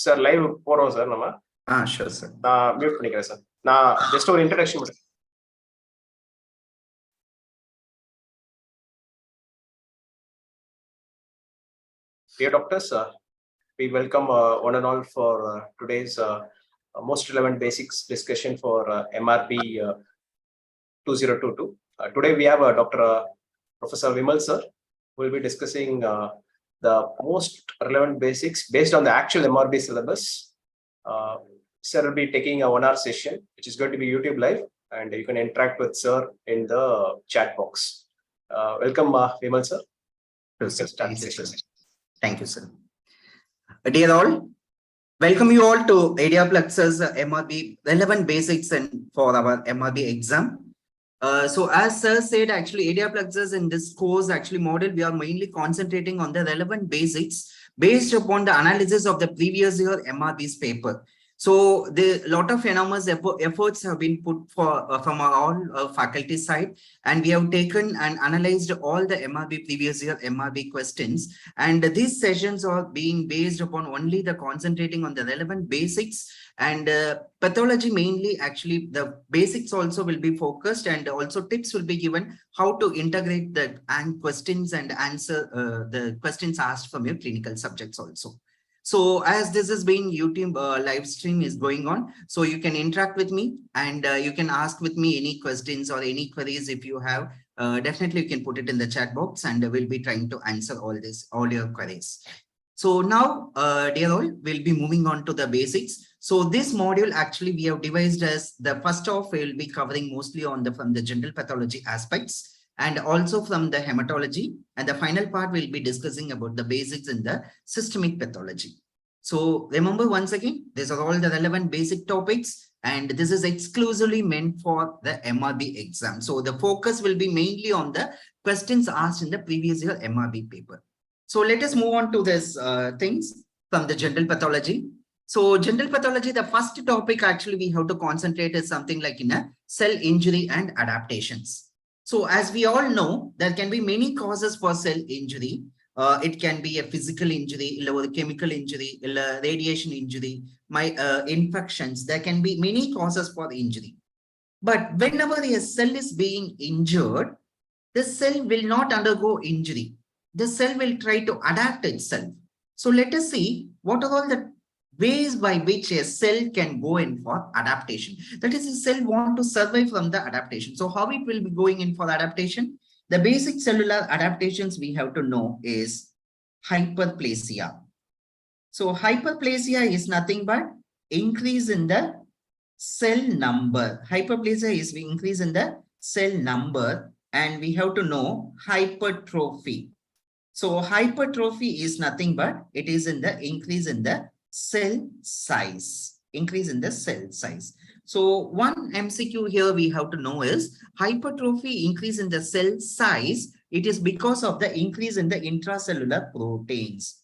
Sir live போறோம் sir நம்ம. Sure sir. நான் மியூட் பண்ணிக்கிறேன் சார். நான் ஜஸ்ட் ஒரு இன்ட்ரோடக்ஷன் மட்டும். Dear doctors, we welcome one and all for today's most relevant basics discussion for MRB 2022. Today we have Dr. Professor VIMAL sir, who will be discussing the most relevant basics based on the actual MRB syllabus. Sir will be taking a 1-hour session, which is going to be YouTube live, and you can interact with sir in the chat box. Welcome, VIMAL sir. Thank you, sir. Dear all, welcome you all to Area Plux's MRB relevant basics and for our MRB exam. So as sir said, actually Area Plux's in this course actually model, we are mainly concentrating on the relevant basics based upon the analysis of the previous year MRB's paper. So the lot of enormous efforts have been put for from our all faculty side, and we have taken and analyzed all the MRB previous year MRB questions, and these sessions are being based upon only the concentrating on the relevant basics, and pathology mainly actually the basics also will be focused, and also tips will be given how to integrate the questions and answer the questions asked from your clinical subjects also. So as this has been YouTube live stream is going on, so you can interact with me, and you can ask with me any questions or any queries if you have. Definitely you can put it in the chat box, and we'll be trying to answer all your queries. So now, dear all, we'll be moving on to the basics. So this module actually we have devised as the first off, we'll be covering mostly on from the general pathology aspects, and also from the hematology, and the final part we'll be discussing about the basics in the systemic pathology. So remember once again, these are all the relevant basic topics, and this is exclusively meant for the MRB exam. So the focus will be mainly on the questions asked in the previous year MRB paper. So let us move on to this things from the general pathology. So general pathology, the first topic actually we have to concentrate is something like in a cell injury and adaptations. So as we all know, there can be many causes for cell injury. It can be a physical injury, or a chemical injury, radiation injury, infections. There can be many causes for injury. But whenever a cell is being injured, the cell will not undergo injury. The cell will try to adapt itself. So let us see what are all the ways by which a cell can go in for adaptation. That is, a cell want to survive from the adaptation. So how it will be going in for adaptation? The basic cellular adaptations we have to know is hyperplasia. So hyperplasia is nothing but increase in the cell number. Hyperplasia is increase in the cell number, and we have to know hypertrophy. So hypertrophy is nothing but it is in the increase in the cell size, increase in the cell size. So one MCQ here we have to know is hypertrophy increase in the cell size. It is because of the increase in the intracellular proteins.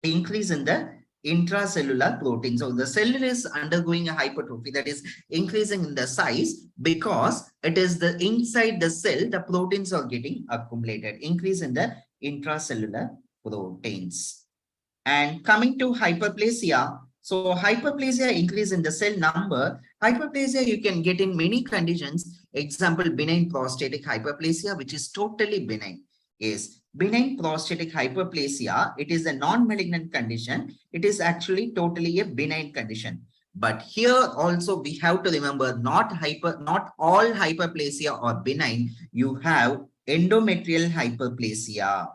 Increase in the intracellular proteins. So the cell is undergoing a hypertrophy, that is increasing in the size because it is the inside the cell the proteins are getting accumulated. Increase in the intracellular proteins. And coming to hyperplasia, so hyperplasia increase in the cell number. Hyperplasia you can get in many conditions. Example, benign prostatic hyperplasia, which is totally benign. Is benign prostatic hyperplasia. It is a non-malignant condition. It is actually totally a benign condition. But here also we have to remember not all hyperplasia are benign. You have endometrial hyperplasia.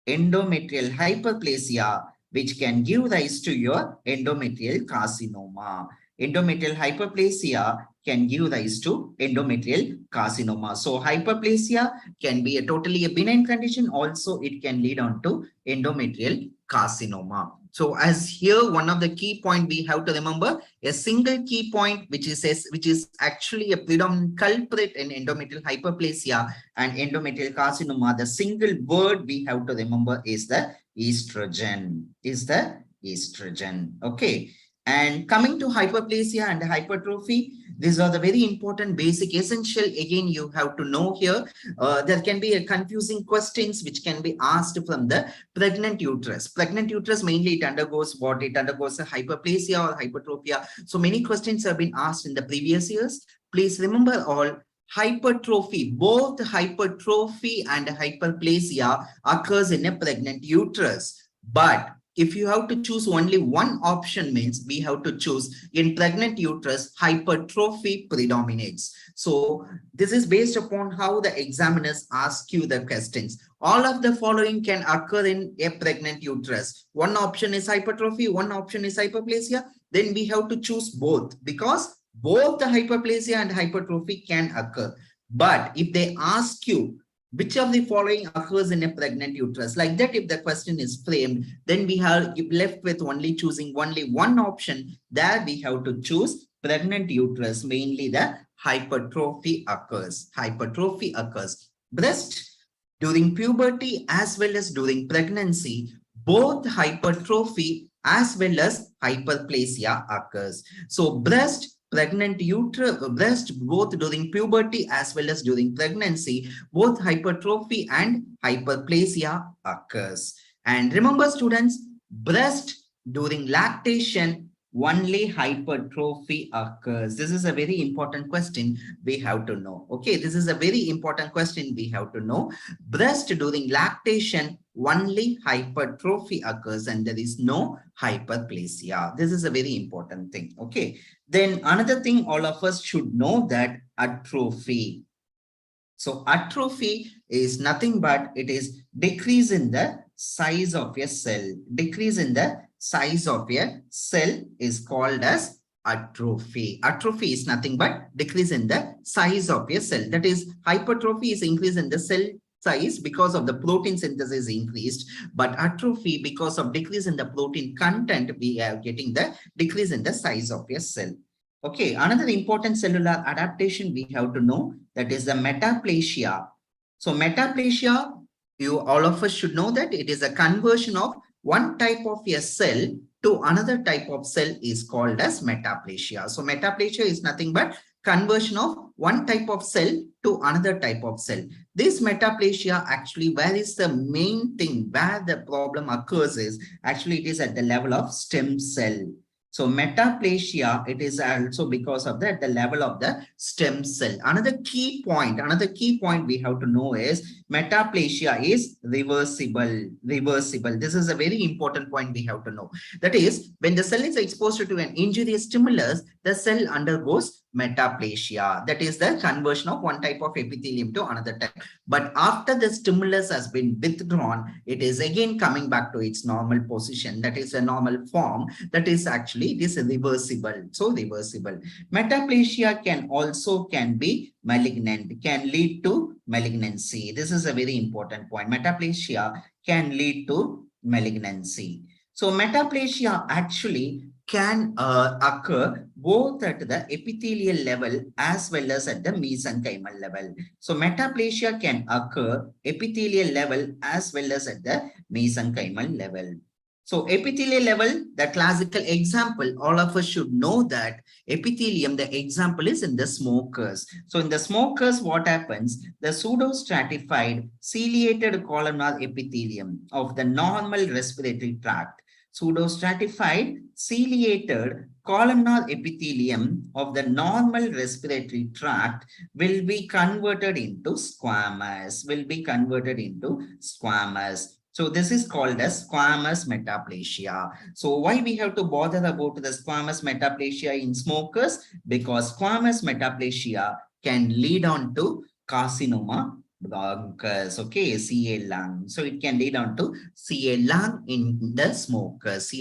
Endometrial hyperplasia, which can give rise to your endometrial carcinoma. Endometrial hyperplasia can give rise to endometrial carcinoma. So hyperplasia can be a totally a benign condition. Also, it can lead on to endometrial carcinoma. So as here, one of the key point we have to remember, a single key point, which is actually a predominant culprit in endometrial hyperplasia and endometrial carcinoma. The single word we have to remember is the estrogen. Is the estrogen. Okay. And coming to hyperplasia and hypertrophy, These are the very important, basic, essential. Again, you have to know here. There can be a confusing questions which can be asked from the pregnant uterus. Pregnant uterus, mainly it undergoes what? It undergoes a hyperplasia or hypertrophy. So many questions have been asked in the previous years. Please remember all. Hypertrophy, both hypertrophy and hyperplasia occurs in a pregnant uterus. But if you have to choose only one option, means we have to choose in pregnant uterus, hypertrophy predominates. So this is based upon how the examiners ask you the questions. All of the following can occur in a pregnant uterus. One option is hypertrophy, one option is hyperplasia. Then we have to choose both, because both the hyperplasia and hypertrophy can occur. But if they ask you which of the following occurs in a pregnant uterus, like that, if the question is framed, then we are left with only choosing only one option. There we have to choose pregnant uterus, mainly the hypertrophy occurs. Hypertrophy occurs. Breast, during puberty as well as during pregnancy, both hypertrophy as well as hyperplasia occurs. So breast, pregnant uterus, breast, both during puberty as well as during pregnancy, both hypertrophy and hyperplasia occurs. And remember, students, breast during lactation, only hypertrophy occurs. This is a very important question we have to know. Okay, this is a very important question we have to know. Breast during lactation, only hypertrophy occurs and there is no hyperplasia. This is a very important thing. Okay, then another thing all of us should know, that atrophy. So atrophy is nothing but it is decrease in the size of a cell. Decrease in the size of a cell is called as atrophy. Atrophy is nothing but decrease in the size of a cell. That is, hypertrophy is increase in the cell size because of the protein synthesis increased, but atrophy, because of decrease in the protein content, we are getting the decrease in the size of a cell. Okay, another important cellular adaptation we have to know, that is the metaplasia. So metaplasia, you all of us should know that it is a conversion of one type of a cell to another type of cell is called as metaplasia. So metaplasia is nothing but conversion of one type of cell to another type of cell. This metaplasia, actually, where is the main thing where the problem occurs is, actually it is at the level of stem cell. So metaplasia, it is also because of the level of the stem cell. Another key point we have to know is metaplasia is reversible. This is a very important point we have to know. That is, when the cell is exposed to an injurious stimulus, the cell undergoes metaplasia. That is the conversion of one type of epithelium to another type. But after the stimulus has been withdrawn, it is again coming back to its normal position. That is a normal form. That is actually, it is reversible. So reversible. Metaplasia can be malignant, can lead to malignancy. This is a very important point. Metaplasia can lead to malignancy. So metaplasia actually can occur both at the epithelial level as well as at the mesenchymal level. So metaplasia can occur epithelial level as well as at the mesenchymal level. So epithelial level, the classical example, all of us should know that epithelium, the example is in the smokers. So in the smokers, what happens? The pseudostratified ciliated columnar epithelium of the normal respiratory tract. Pseudostratified ciliated columnar epithelium of the normal respiratory tract will be converted into squamous, So this is called as squamous metaplasia. So why we have to bother about the squamous metaplasia in smokers? Because squamous metaplasia can lead on to carcinoma bronchus, okay, CA lung. So it can lead on to CA lung in the smokers,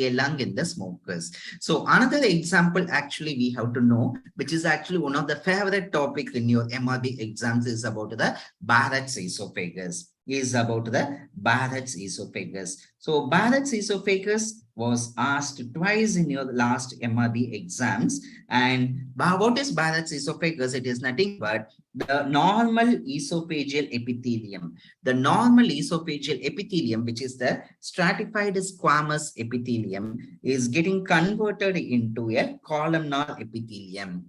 So another example actually we have to know, which is actually one of the favorite topics in your MRB exams, is about the Barrett's esophagus. is about the Barrett's esophagus. So Barrett's esophagus was asked twice in your last MRB exams. And what is Barrett's esophagus? It is nothing but the normal esophageal epithelium. The normal esophageal epithelium, which is the stratified squamous epithelium, is getting converted into a columnar epithelium,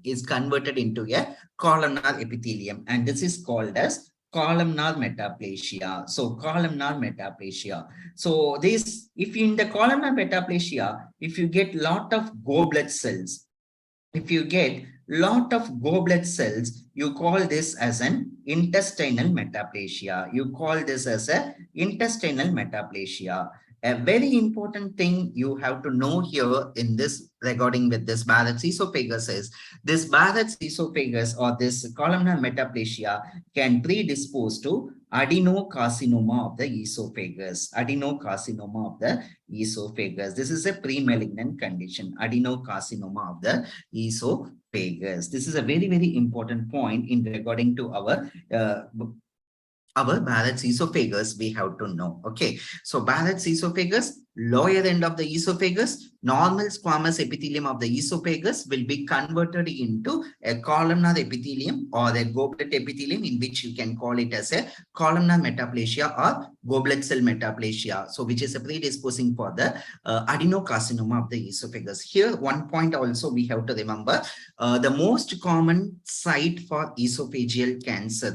and this is called as columnar metaplasia. So columnar metaplasia. So this, if in the columnar metaplasia, if you get lot of goblet cells, you call this as an intestinal metaplasia. A very important thing you have to know here in this regarding with this Barrett's esophagus is this Barrett's esophagus or this columnar metaplasia can predispose to adenocarcinoma of the esophagus. This is a pre-malignant condition, adenocarcinoma of the esophagus. This is a very, very important point in regarding to our Barrett's esophagus we have to know. Okay, so Barrett's esophagus, lower end of the esophagus, normal squamous epithelium of the esophagus will be converted into a columnar epithelium or a goblet epithelium, in which you can call it as a columnar metaplasia or goblet cell metaplasia. So which is a predisposing for the adenocarcinoma of the esophagus. Here one point also we have to remember, the most common site for esophageal cancer,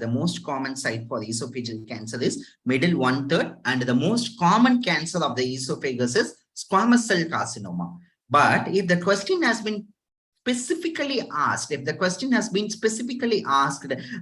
is middle 1/3, and the most common cancer of the esophagus is squamous cell carcinoma. But if the question has been specifically asked,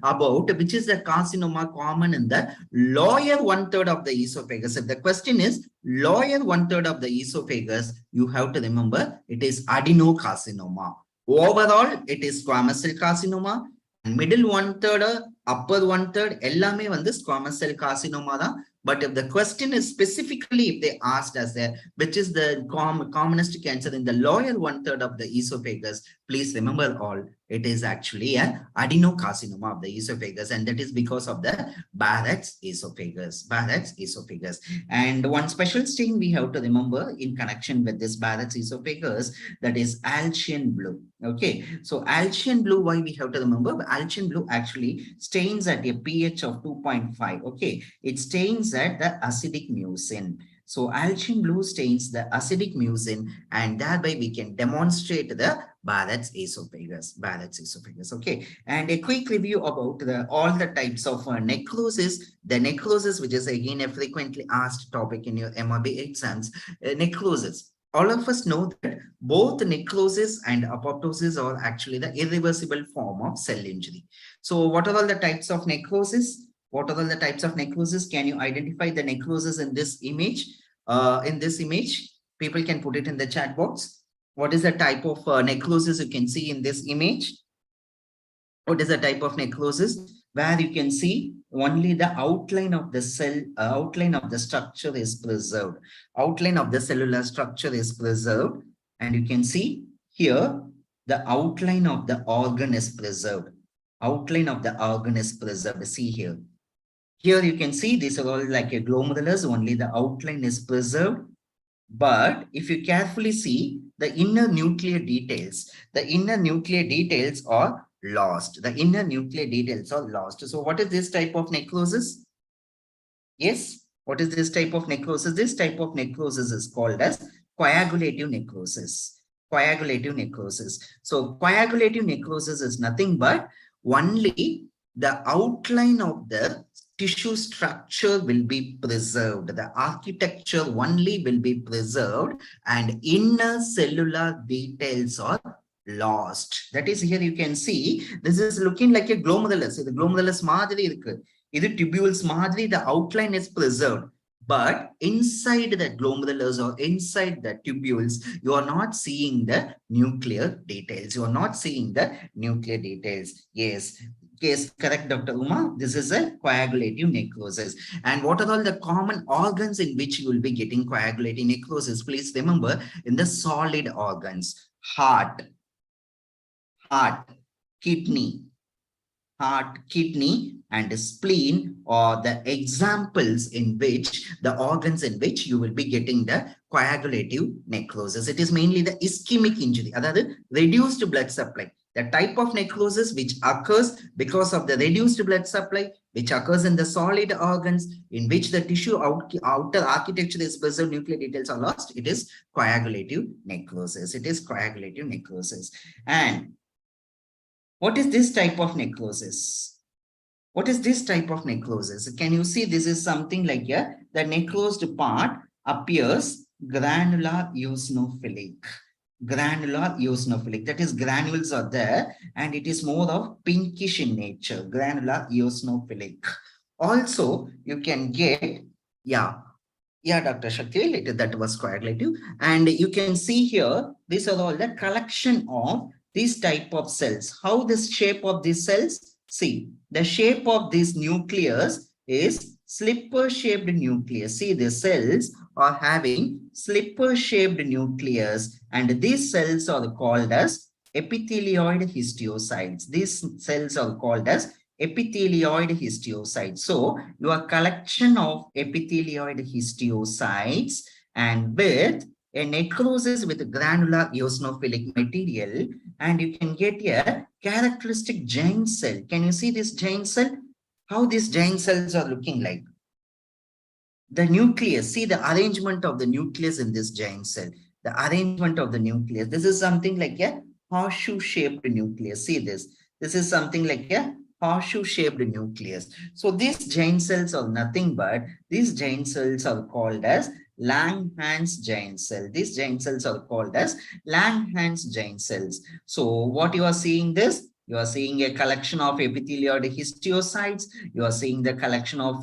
about which is the carcinoma common in the lower 1/3 of the esophagus, if the question is lower 1/3 of the esophagus, you have to remember it is adenocarcinoma. Overall, it is squamous cell carcinoma. Middle 1/3, upper 1/3, ellame vandu squamous cell carcinoma da. But if the question is specifically, if they asked us there, which is the commonest cancer in the lower 1/3 of the esophagus, please remember all, it is actually a adenocarcinoma of the esophagus, and that is because of the Barrett's esophagus. And one special stain we have to remember in connection with this Barrett's esophagus, that is Alcian blue. Okay, so Alcian blue, why we have to remember? Alcian blue actually stains at a pH of 2.5. Okay, it stains at the acidic mucin. So Alcian blue stains the acidic mucin, and thereby we can demonstrate the Barrett's esophagus. Okay, and a quick review about all the types of necrosis. The necrosis, which is again a frequently asked topic in your MRB exams, necrosis. All of us know that both necrosis and apoptosis are actually the irreversible form of cell injury. So what are all the types of necrosis? Can you identify the necrosis in this image? People can put it in the chat box. What is the type of necrosis you can see in this image? What is the type of necrosis? Where you can see only the outline of the cell, outline of the structure is preserved. Outline of the cellular structure is preserved. And you can see here, the outline of the organ is preserved. See here. Here you can see these are all like a glomerulus, only the outline is preserved. But if you carefully see the inner nuclear details, are lost. So what is this type of necrosis? Yes, what is this type of necrosis? This type of necrosis is called as coagulative necrosis. So coagulative necrosis is nothing but only the outline of the tissue structure will be preserved. The architecture only will be preserved, and inner cellular details are lost. That is, here you can see, this is looking like a glomerulus. The glomerulus madri irukku. Idu tubules madri, the outline is preserved. But inside the glomerulus or inside the tubules, you are not seeing the nuclear details. Yes, correct, Dr. Uma. This is a coagulative necrosis. And what are all the common organs in which you will be getting coagulative necrosis? Please remember, in the solid organs, heart, kidney, heart, kidney, and spleen are the examples in which the organs in which you will be getting the coagulative necrosis. It is mainly the ischemic injury, that is reduced blood supply. The type of necrosis which occurs because of the reduced blood supply, which occurs in the solid organs in which the tissue outer architecture is preserved, nuclear details are lost. It is coagulative necrosis. It is coagulative necrosis. And what is this type of necrosis? What is this type of necrosis? Can you see this is something like here, the necrosed part appears granular eosinophilic. Granular eosinophilic, that is granules are there and it is more of pinkish in nature, granular eosinophilic. Also, you can get, Dr. Shakti, later that was coagulative. And you can see here, these are all the collection of these type of cells. How this shape of these cells? See, the shape of this nucleus is slipper-shaped nucleus. See, the cells are having slipper-shaped nucleus, and these cells are called as epithelioid histiocytes. These cells are called as epithelioid histiocytes. So, your collection of epithelioid histiocytes and with a necrosis with granular eosinophilic material, and you can get a characteristic giant cell. Can you see this giant cell? How these giant cells are looking like? The nucleus, see the arrangement of the nucleus in this giant cell. The arrangement of the nucleus. This is something like a horseshoe-shaped nucleus. See this. This is something like a horseshoe-shaped nucleus. So these giant cells are nothing but, these giant cells are called as Langhans giant cell. These giant cells are called as Langhans giant cells. So what you are seeing this? You are seeing a collection of epithelioid histiocytes. You are seeing the collection of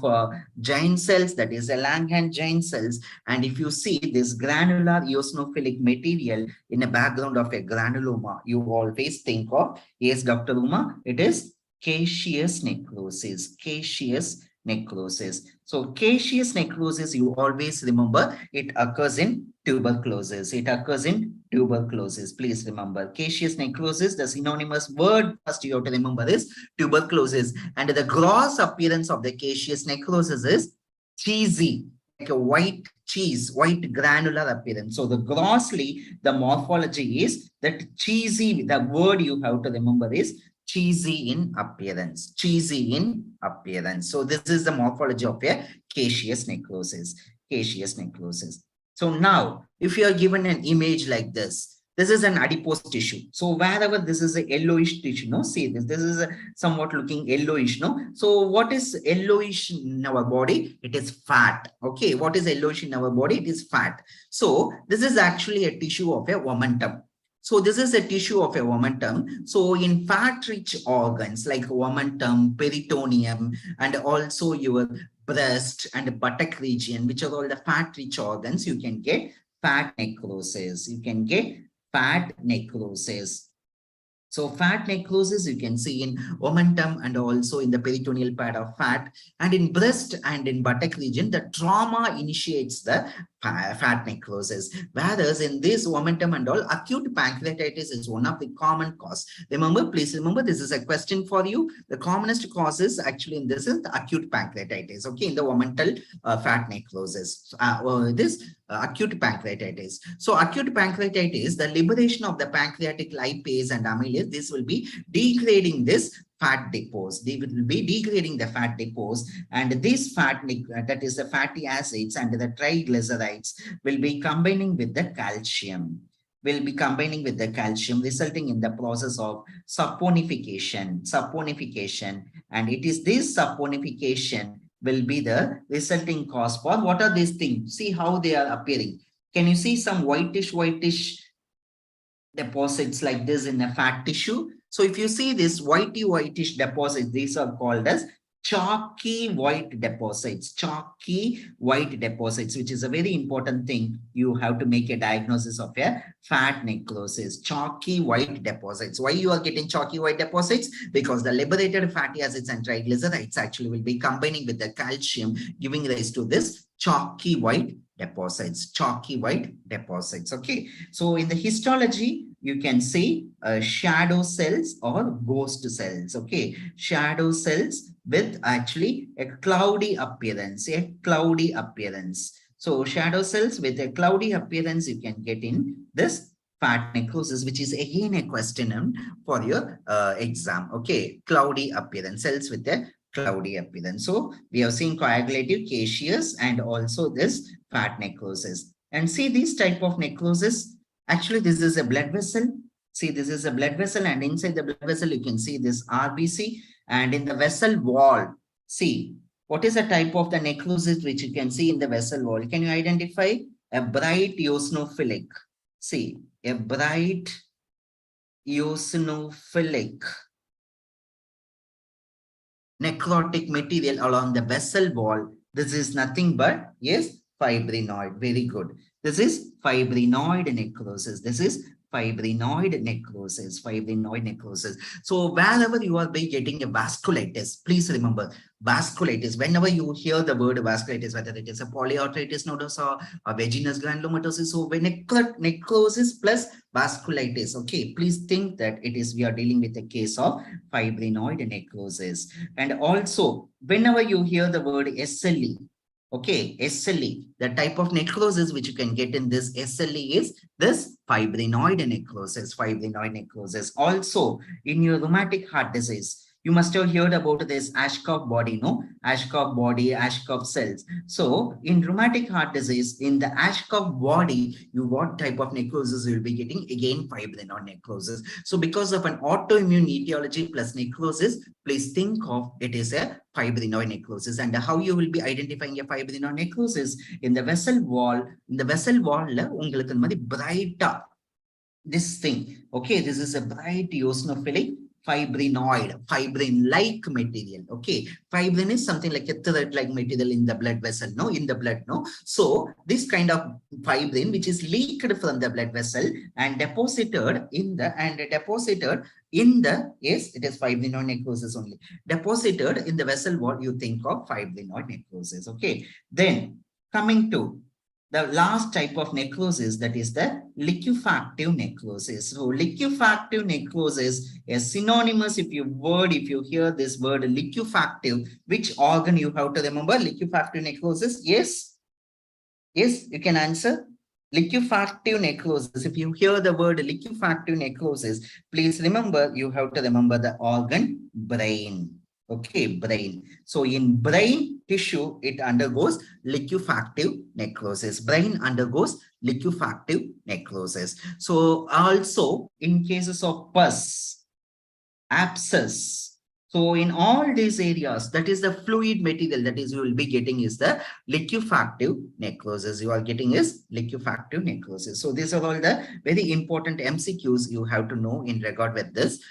giant cells, that is a Langhans giant cells. And if you see this granular eosinophilic material in a background of a granuloma, you always think of, yes, Dr. Uma, it is caseous necrosis. Caseous necrosis. So caseous necrosis, you always remember, it occurs in tuberculosis. It occurs in tuberculosis. Please remember, caseous necrosis, the synonymous word first you have to remember is tuberculosis. And the gross appearance of the caseous necrosis is cheesy, like a white cheese, white granular appearance. So the grossly, the morphology is that cheesy, the word you have to remember is cheesy in appearance, cheesy in appearance. So this is the morphology of a caseous necrosis, caseous necrosis. So now, if you are given an image like this, this is an adipose tissue. So wherever this is a yellowish tissue, no, see this is a somewhat looking yellowish, no. So what is yellowish in our body? It is fat. Okay, what is yellowish in our body? It is fat. So this is actually a tissue of a omentum. So this is a tissue of a omentum. So in fat-rich organs like omentum, peritoneum, and also your breast and buttock region, which are all the fat-rich organs, you can get fat necrosis. You can get fat necrosis. So fat necrosis you can see in omentum and also in the peritoneal pad of fat, and in breast and in buttock region, the trauma initiates the fat necrosis. Whereas in this omentum and all, acute pancreatitis is one of the common cause. Remember, please remember, this is a question for you. The commonest causes actually in this is the acute pancreatitis, okay, in the omental fat necrosis. Acute pancreatitis. So acute pancreatitis, the liberation of the pancreatic lipase and amylase, this will be degrading this fat depots. They will be degrading the fat depots, and this fat, that is the fatty acids and the triglycerides, will be combining with the calcium. Resulting in the process of saponification. And it is this saponification will be the resulting cause for what are these things? See how they are appearing. Can you see some whitish deposits like this in a fat tissue? So if you see this whitish deposits, these are called as chalky white deposits, which is a very important thing. You have to make a diagnosis of a fat necrosis, chalky white deposits. Why you are getting chalky white deposits? Because the liberated fatty acids and triglycerides actually will be combining with the calcium, giving rise to this chalky white deposits, chalky white deposits. Okay, so in the histology, you can say shadow cells or ghost cells. Okay, shadow cells with actually a cloudy appearance, So shadow cells with a cloudy appearance you can get in this fat necrosis, which is again a question for your exam. Okay, cloudy appearance, cells with a cloudy appearance. So we have seen coagulative, caseous, and also this fat necrosis. And see this type of necrosis, actually this is a blood vessel. See, this is a blood vessel, and inside the blood vessel you can see this RBC, and in the vessel wall, see, what is the type of the necrosis which you can see in the vessel wall? Can you identify? A bright eosinophilic. See, a bright eosinophilic necrotic material along the vessel wall. This is nothing but, yes, fibrinoid. Very good. This is fibrinoid necrosis. This is fibrinoid necrosis. So wherever you are getting a vasculitis, please remember vasculitis. Whenever you hear the word vasculitis, whether it is a polyarteritis nodosa or vaginous granulomatosis, so when necrosis plus vasculitis, okay, please think that it is, we are dealing with a case of fibrinoid necrosis. And also whenever you hear the word SLE, okay, SLE, the type of necrosis which you can get in this SLE is this fibrinoid necrosis, Also, in your rheumatic heart disease, you must have heard about this Ashcroft body, no? Ashcroft body, Ashcroft cells. So in rheumatic heart disease, in the Ashcroft body, what type of necrosis you will be getting? Again, fibrinoid necrosis. So because of an autoimmune etiology plus necrosis, please think of it is a fibrinoid necrosis. And how you will be identifying a fibrinoid necrosis? In the vessel wall, bright, this thing, okay, this is a bright eosinophilic fibrinoid, fibrin-like material. Okay, fibrin is something like a thread-like material in the blood vessel, no, in the blood, no. So this kind of fibrin, which is leaked from the blood vessel and deposited in the, yes, it is fibrinoid necrosis only. Deposited in the vessel wall, you think of fibrinoid necrosis. Okay, then coming to the last type of necrosis, that is the liquefactive necrosis. So liquefactive necrosis is synonymous. If you hear this word liquefactive, which organ you have to remember? Liquefactive necrosis. Yes, you can answer. Liquefactive necrosis. If you hear the word liquefactive necrosis, please remember, you have to remember the organ brain. Okay, brain. So in brain tissue, it undergoes liquefactive necrosis. Brain undergoes liquefactive necrosis. So also in cases of pus, abscess, so in all these areas, that is the fluid material that is you will be getting is the liquefactive necrosis. You are getting is liquefactive necrosis. So these are all the very important MCQs you have to know in regard with this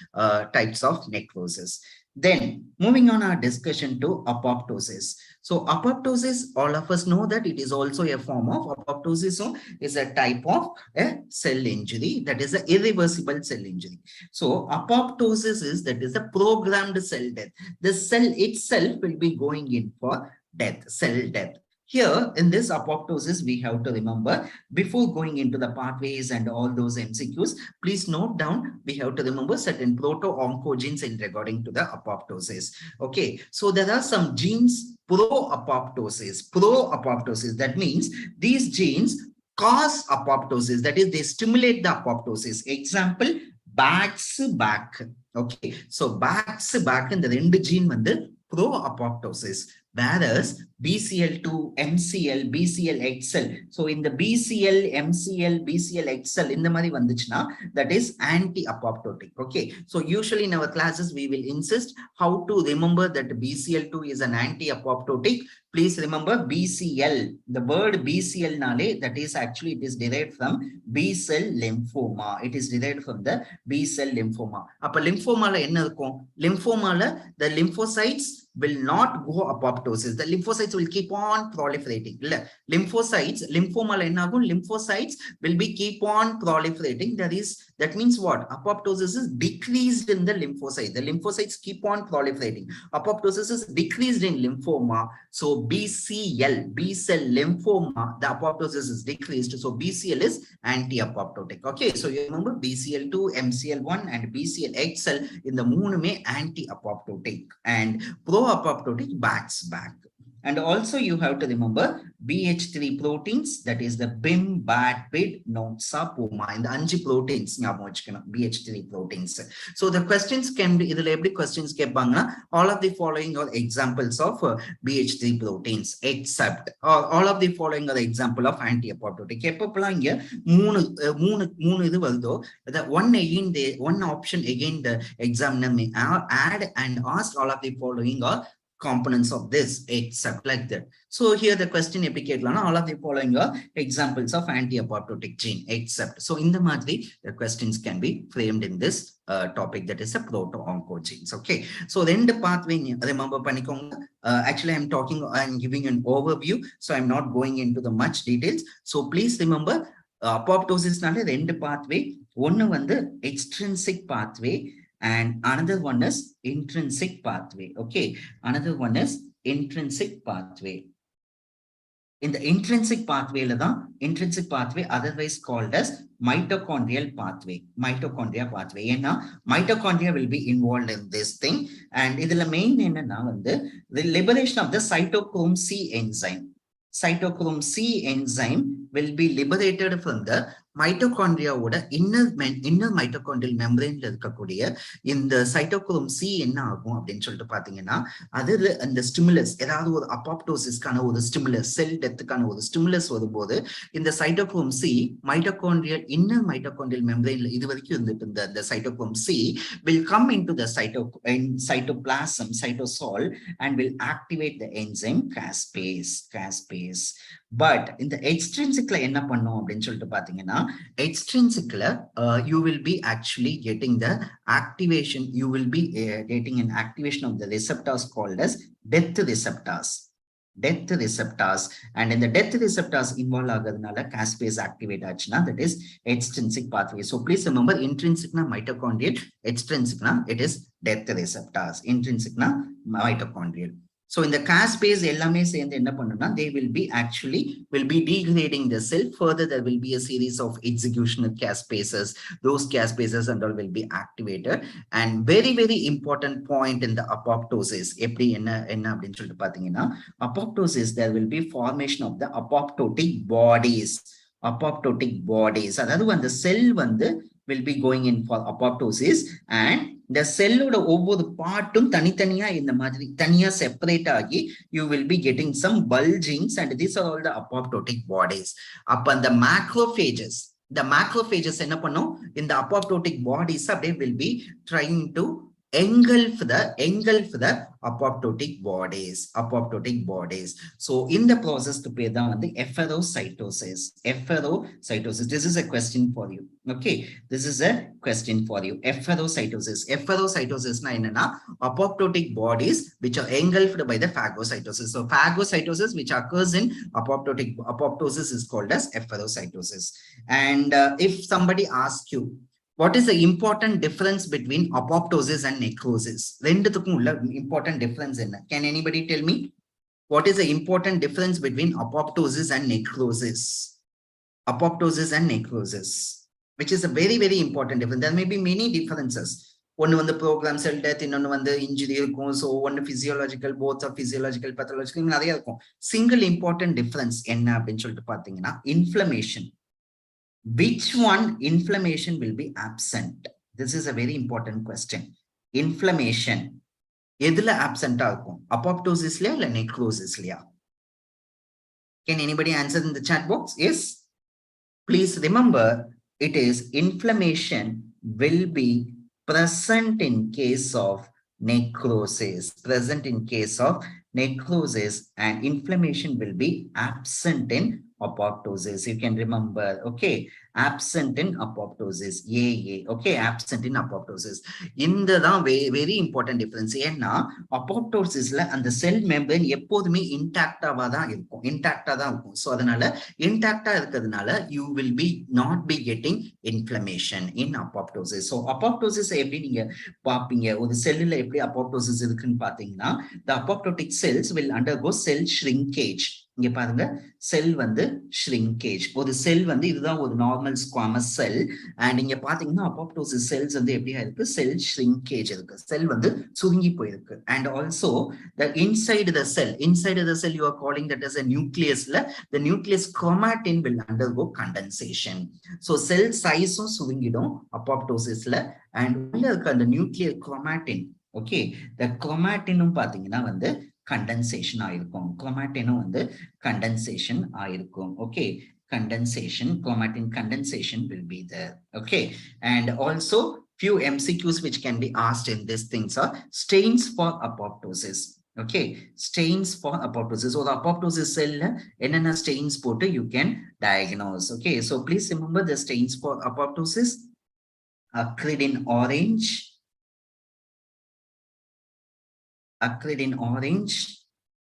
types of necrosis. Then moving on our discussion to apoptosis. So apoptosis, all of us know that it is also a form of apoptosis. So is a type of a cell injury, that is an irreversible cell injury. So apoptosis is, that is a programmed cell death. The cell itself will be going in for death, cell death. Here in this apoptosis, we have to remember, before going into the pathways and all those MCQs, please note down, we have to remember certain proto-oncogenes in regarding to the apoptosis. Okay, so there are some genes pro-apoptosis. That means these genes cause apoptosis, that is they stimulate the apoptosis. Example, back. Okay, so back in the end gene vandu pro-apoptosis. Whereas BCL2, MCL, BCL-XL. So in the BCL, MCL, BCL-XL, in the mari vanduchna, that is anti-apoptotic. Okay. So usually in our classes, we will insist how to remember that BCL2 is an anti-apoptotic. Please remember BCL. The word BCL nale, that is actually, it is derived from B cell lymphoma. It is derived from the B cell lymphoma. Appa lymphoma la enna irukum? Lymphoma la, the lymphocytes will not go apoptosis. The lymphocytes will keep on proliferating. Lymphocytes, lymphoma la enna agum? Lymphocytes will be keep on proliferating. That means what? Apoptosis is decreased in the lymphocyte. The lymphocytes keep on proliferating. Apoptosis is decreased in lymphoma. So So BCL, B cell lymphoma, the apoptosis is decreased. So BCL is anti-apoptotic. Okay, so you remember BCL2, MCL1 and BCL8 cell in the moon may anti-apoptotic and pro-apoptotic backs back. And also you have to remember BH3 proteins, that is the BIM, BAT, PID, NOTSA, PUMA, and the Anji proteins, BH3 proteins. So the questions can be, questions all of the following are examples of BH3 proteins, except all of the following are the example of anti-apoptotic. The one option again the examiner may add and ask all of the following are components of this, except like that. So here the question all of the following are examples of anti-apoptotic gene, except. So in the Madri, the questions can be framed in this topic, that is a proto-oncogenes. Okay, so then the pathway, remember actually I'm giving an overview, so I'm not going into the much details. So please remember apoptosis nale rendu pathway, one vandu extrinsic pathway and another one is intrinsic pathway. Okay, another one is intrinsic pathway. In the intrinsic pathway, otherwise called as mitochondrial pathway. Mitochondria pathway. Mitochondria will be involved in this thing. And the main the liberation of the cytochrome C enzyme. Cytochrome C enzyme will be liberated from the mitochondria inner mitochondrial membrane in the cytochrome C and the stimulus apoptosis stimulus cell death stimulus in the cytochrome C mitochondrial inner mitochondrial membrane the cytochrome C will come into the cytoplasm cytosol and will activate the enzyme caspase. But in the extrinsic extrinsic you will be actually getting the activation, you will be getting an activation of the receptors called as death receptors, and in the death receptors involved caspase activate that is extrinsic pathway. So please remember intrinsic na mitochondrial, extrinsic na it is death receptors, intrinsic na mitochondrial. So in the caspase, they will be degrading the cell. Further, there will be a series of executional caspases. Those caspases and all will be activated. And very, very important point in the apoptosis. Apoptosis, there will be formation of the apoptotic bodies. Apoptotic bodies. Another one, the cell will be going in for apoptosis, and the cell over the part tani-taniya in the madri taniya separate agi, you will be getting some bulgings, and these are all the apoptotic bodies. Upon the macrophages in the apoptotic bodies, they will be trying to engulf the apoptotic bodies. So in the process to pay down the efferocytosis. This is a question for you. Okay, this is a question for you. Efferocytosis na apoptotic bodies which are engulfed by the phagocytosis. So phagocytosis which occurs in apoptosis is called as efferocytosis. And if somebody asks you, what is the important difference between apoptosis and necrosis? Important difference in that. Can anybody tell me what is the important difference between apoptosis and necrosis? Which is a very, very important difference. There may be many differences. One the program cell death, one the injury, so one physiological, both are physiological, pathological. Single important difference in inflammation. Which one inflammation will be absent? This is a very important question. Inflammation. Edula absent apoptosis or necrosis? Can anybody answer in the chat box? Yes. Please remember, it is inflammation will be present in case of necrosis. And inflammation will be absent in apoptosis. You can remember, okay. absent in apoptosis. AA. Okay, absent in apoptosis. இந்த தான் very important difference. ஏன்னா apoptosisல அந்த செல் membrane எப்போதுமே இன்டாக்டாவா தான் இருக்கும். இன்டாக்டா தான் இருக்கும். So அதனால இன்டாக்டா இருக்கிறதுனால you will be not be getting inflammation in apoptosis. So apoptosis எப்படி நீங்க பாப்பீங்க, ஒரு செல்லுல எப்படி apoptosis இருக்குன்னு பாத்தீங்கன்னா the apoptotic cells will undergo cell shrinkage. இங்க பாருங்க, செல் வந்து shrinkage. ஒரு செல் வந்து இதுதான் ஒரு நார்மல் ஸ்குவாமஸ் செல். அண்ட் இங்க பாத்தீங்கன்னா apoptosis cells வந்து எப்படியா இருக்கு, செல் shrinkage இருக்கு. செல் வந்து சுருங்கி போயிருக்கு. And also the inside the cell you are calling that as a nucleus. The nucleus chromatin will undergo condensation. So cell size சுருங்கிடும் apoptosisல. And உள்ள இருக்க அந்த nuclear chromatin, okay, the chromatin பாத்தீங்கன்னா வந்து condensation ஆயிருக்கும். chromatin வந்து condensation ஆயிருக்கும். Okay, condensation, chromatin condensation will be there. Okay, and also few MCQs which can be asked in these things are stains for apoptosis. Okay, stains for apoptosis. So the apoptosis cell enna stains போட்டு you can diagnose. Okay, so please remember the stains for apoptosis: acrid in orange,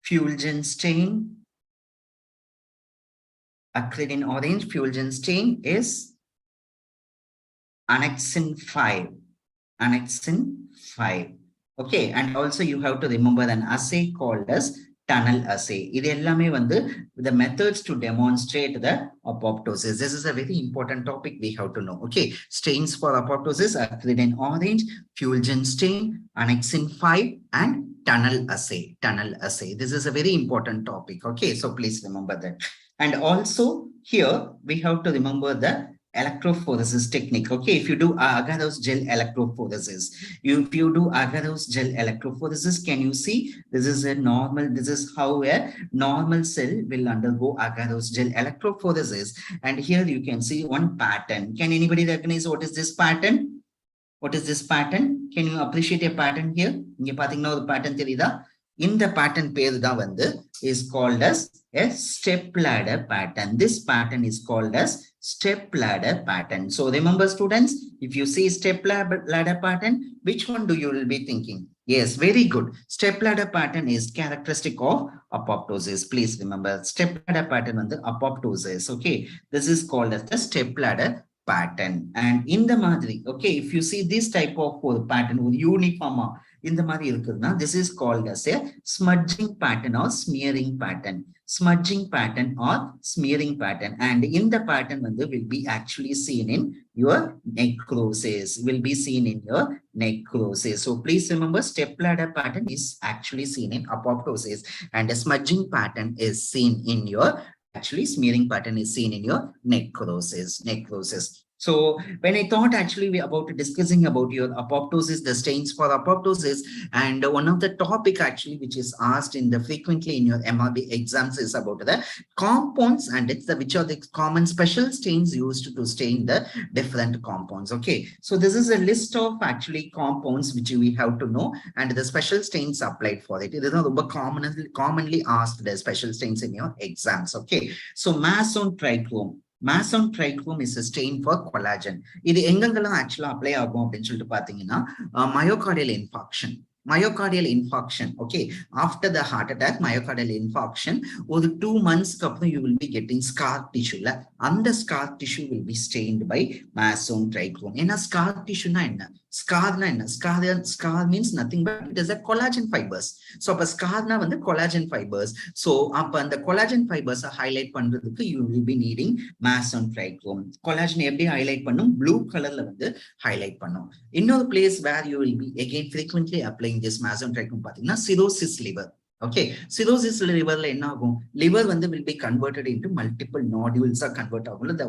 fulgent stain. Acrid in orange, fulgent stain is annexin 5. Annexin 5. Okay, and also you have to remember an assay called as tunnel assay. இது எல்லாமே வந்து the methods to demonstrate the apoptosis. This is a very important topic we have to know. Okay, stains for apoptosis: acrid in orange, fulgent stain, annexin 5, and tunnel assay. Tunnel assay. This is a very important topic. Okay, so please remember that. And also here we have to remember the electrophoresis technique. Okay, if you do agarose gel electrophoresis, if you do agarose gel electrophoresis, can you see this is a normal, this is how a normal cell will undergo agarose gel electrophoresis. And here you can see one pattern. Can anybody recognize what is this pattern? What is this pattern? Can you appreciate a pattern here? இங்க பாத்தீங்கன்னா ஒரு pattern தெரியுதா? இந்த pattern பேரு தான் வந்து is called as a step ladder pattern. This pattern is called as step ladder pattern. So remember students, if you see step ladder pattern, which one do you will be thinking? Yes, very good. Step ladder pattern is characteristic of apoptosis. Please remember, step ladder pattern வந்து apoptosis. Okay, this is called as the step ladder pattern. And in the மாதிரி, okay, if you see this type of pattern with uniform இந்த மாதிரி இருக்குதுன்னா, this is called as a smudging pattern or smearing pattern. Smudging pattern or smearing pattern. And in the pattern வந்து will be actually seen in your necrosis. Will be seen in your necrosis. So please remember, step ladder pattern is actually seen in apoptosis, and a smudging pattern is seen in your, actually smearing pattern is seen in your necrosis. So when I thought actually we about discussing about your apoptosis, the stains for apoptosis, and one of the topic actually which is asked in the frequently in your MRB exams is about the compounds, and it's the which are the common special stains used to stain the different compounds. Okay, so this is a list of actually compounds which we have to know, and the special stains applied for it. It is not commonly asked the special stains in your exams. Okay, so Mason trichrome. Mason trichrome is a stain for collagen. இது எங்கெங்கெல்லாம் ஆக்சுவலா apply ஆகும் அப்படின்னு சொல்லிட்டு பாத்தீங்கன்னா, myocardial infarction. Okay, after the heart attack, myocardial infarction, ஒரு 2 months அப்புறம் you will be getting scar tissue. அந்த scar tissue will be stained by Mason trichrome. ஏன்னா scar tissue னா என்ன? Scar means nothing but it is a collagen fibers. So அப்ப scar னா வந்து collagen fibers. So அப்ப அந்த collagen fibers highlight பண்றதுக்கு you will be needing Mason trichrome. Collagen எப்படி highlight பண்ணும்? Blue colorல வந்து highlight பண்ணும். Another place where you will be again frequently applying this Mason trichrome பாத்தீங்கன்னா cirrhosis liver. Okay, cirrhosis liver la enna agum, liver வந்து will be converted into multiple nodules are convert agum. The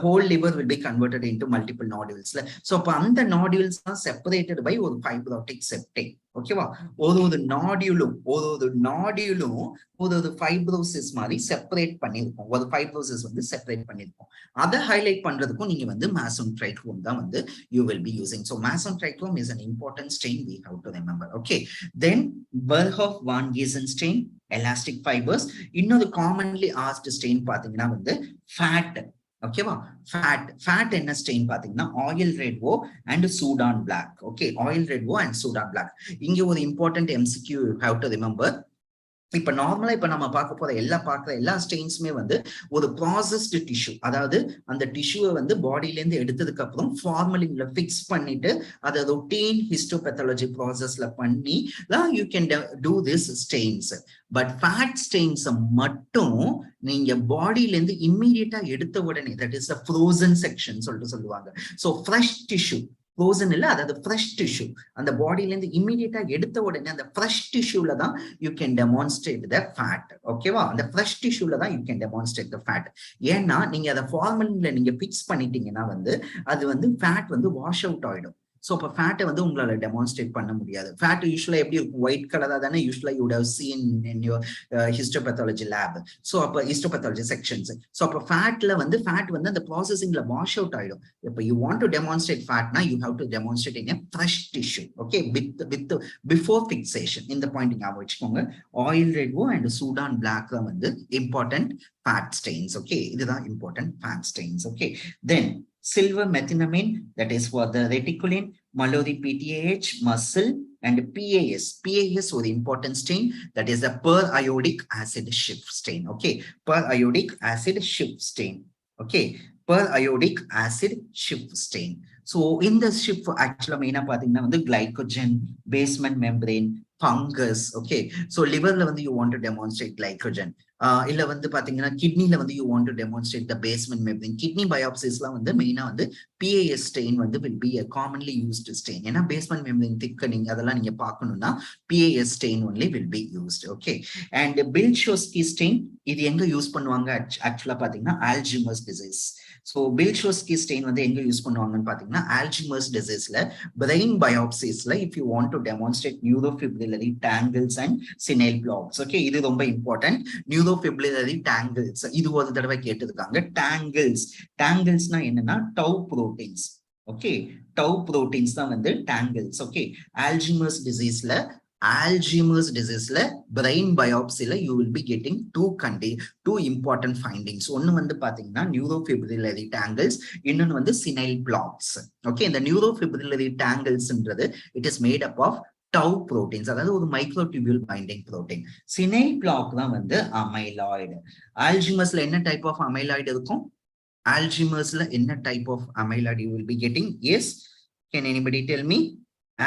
whole liver will be converted into multiple nodules. So அப்ப அந்த nodules are separated by ஒரு fibrotic septate. ஓகேவா, ஒரு நாடியூலும் ஒரு fibrosis மாதிரி separate பண்ணிருக்கோம். ஒரு ஃபைப்ரோசிஸ் வந்து செப்பரேட் பண்ணிருக்கோம். அதை ஹைலைட் பண்றதுக்கும் நீங்க வந்து Mason trichrome தான் வந்து you will be using. So Mason trichrome is an important stain we have to remember. Okay, then Burhoff van Giesen stain, elastic fibers. இன்னொரு commonly asked stain பாத்தீங்கன்னா வந்து fat ஓகேவா? ஃபேட் என்ன ஸ்டெயின் பாத்தீங்கன்னா oil red O and Sudan black. Okay, oil red O and Sudan black. இங்க ஒரு important MCQ have to remember. இப்ப நார்மலா இப்ப நம்ம பார்க்க போற எல்லா ஸ்டெயின்ஸுமே வந்து ஒரு ப்ராசஸ்டு டிஷ்யூ, அதாவது அந்த டிஷ்யூவை வந்து பாடியில இருந்து எடுத்ததுக்கு அப்புறம் ஃபார்மலின்ல பிக்ஸ் பண்ணிட்டு அதை ரொட்டீன் ஹிஸ்டோபேத்தாலஜி ப்ராசஸ்ல பண்ணி தான் you can do this stains. But fat stains மட்டும் நீங்க பாடியில இருந்து இம்மீடியட்டா எடுத்த உடனே, தட் இஸ் ஃப்ரோசன் செக்ஷன் சொல்லுவாங்க. ஸோ ஃப்ரெஷ் டிஷ்யூ, ஃப்ரோசன் இல்ல, அதாவது ஃப்ரெஷ் டிஷ்யூ, அந்த பாடியில இருந்து இம்மீடியட்டா எடுத்த உடனே அந்த ஃப்ரெஷ் டிஷ்யூல தான் you can demonstrate the fat. ஓகேவா? அந்த ஃப்ரெஷ் டிஷ்யூல தான் you can demonstrate the fat. ஏன்னா நீங்க அதை ஃபார்மலின்ல நீங்க பிக்ஸ் பண்ணிட்டீங்கன்னா வந்து அது வந்து ஃபேட் வந்து வாஷ் அவுட் ஆயிடும். ஸோ அப்போ ஃபேட்டை வந்து உங்களால டெமான்ஸ்ட்ரேட் பண்ண முடியாது. ஃபேட் யூஸ்வலா எப்படி இருக்கும்? ஒயிட் கலரா தானே யூஸ்வலா you would have seen in your histopathology lab. So அப்போ ஹிஸ்டோபேத்தாலஜி செக்ஷன்ஸ். ஸோ அப்போ ஃபேட் வந்து அந்த ப்ராசஸிங்ல வாஷ் அவுட் ஆயிடும். இப்போ யூ வாண்ட் டு டெமான்ஸ்ட்ரேட் ஃபேட்னா you have to demonstrate in a fresh tissue. Okay, with before fixation. இந்த point ஞாபகம் வச்சுக்கோங்க. Oil red O and Sudan black தான் வந்து இம்பார்ட்டன்ட் fat stains. Okay, இதுதான் important fat stains. Okay, then silver methenamine, that is for the reticulin, Mallory PTAH, muscle, and PAS. PAS was the important stain, that is the periodic acid shift stain. Okay, periodic acid shift stain. Okay, periodic acid shift stain. So in the shift actually main pathina vandu glycogen, basement membrane, fungus. Okay, so liver la vandu you want to demonstrate glycogen. இல்ல வந்து பாத்தீங்கன்னா கிட்னில வந்து you want to demonstrate the basement membrane. Kidney பயாப்சிஸ்லாம் வந்து மெயினா வந்து PAS stain வந்து will be a commonly used stain. ஏன்னா பேஸ்மென்ட் மெம்பரேன் திக்கனிங் அதெல்லாம் நீங்க பார்க்கணும்னா PAS stain only will be used. Okay, and Bilshowski stain இது எங்க யூஸ் பண்ணுவாங்க ஆக்சுவலா பாத்தீங்கன்னா Alzheimer's disease. So Bilshowski stain வந்து எங்க யூஸ் பண்ணுவாங்கன்னு பாத்தீங்கன்னா Alzheimer's diseaseல பிரெயின் பயாப்சிஸ்ல if you want to demonstrate neurofibrillary tangles and senile plaques. Okay, இது ரொம்ப இம்பார்ட்டன்ட். நியூரோஃபிப்ரில்லரி டேங்கிள்ஸ் இது ஒரு தடவை கேட்டிருக்காங்க. டேங்கிள்ஸ்னா என்னன்னா tau proteins. Okay, tau proteins தான் வந்து டேங்கிள்ஸ். ஓகே, Alzheimer's diseaseல பிரெயின் பயாப்சில you will be getting two important findings. ஒன்னு வந்து பாத்தீங்கன்னா நியூரோஃபிப்ரில்லரி டேங்கிள்ஸ், இன்னொன்னு வந்து சினைல் பிளாக்ஸ். ஓகே, இந்த நியூரோஃபிப்ரில்லரி டேங்கிள்ஸ்ன்றது it is made up of tau proteins, அதாவது ஒரு microtubule binding protein. Senile plaque தான் வந்து அமைலாய்டு. ஆல்ஜிமஸ்ல என்ன டைப் ஆஃப் அமைலாய்டு இருக்கும்? ஆல்ஜிமஸ்ல என்ன type of amyloid you will be getting? Yes, can anybody tell me?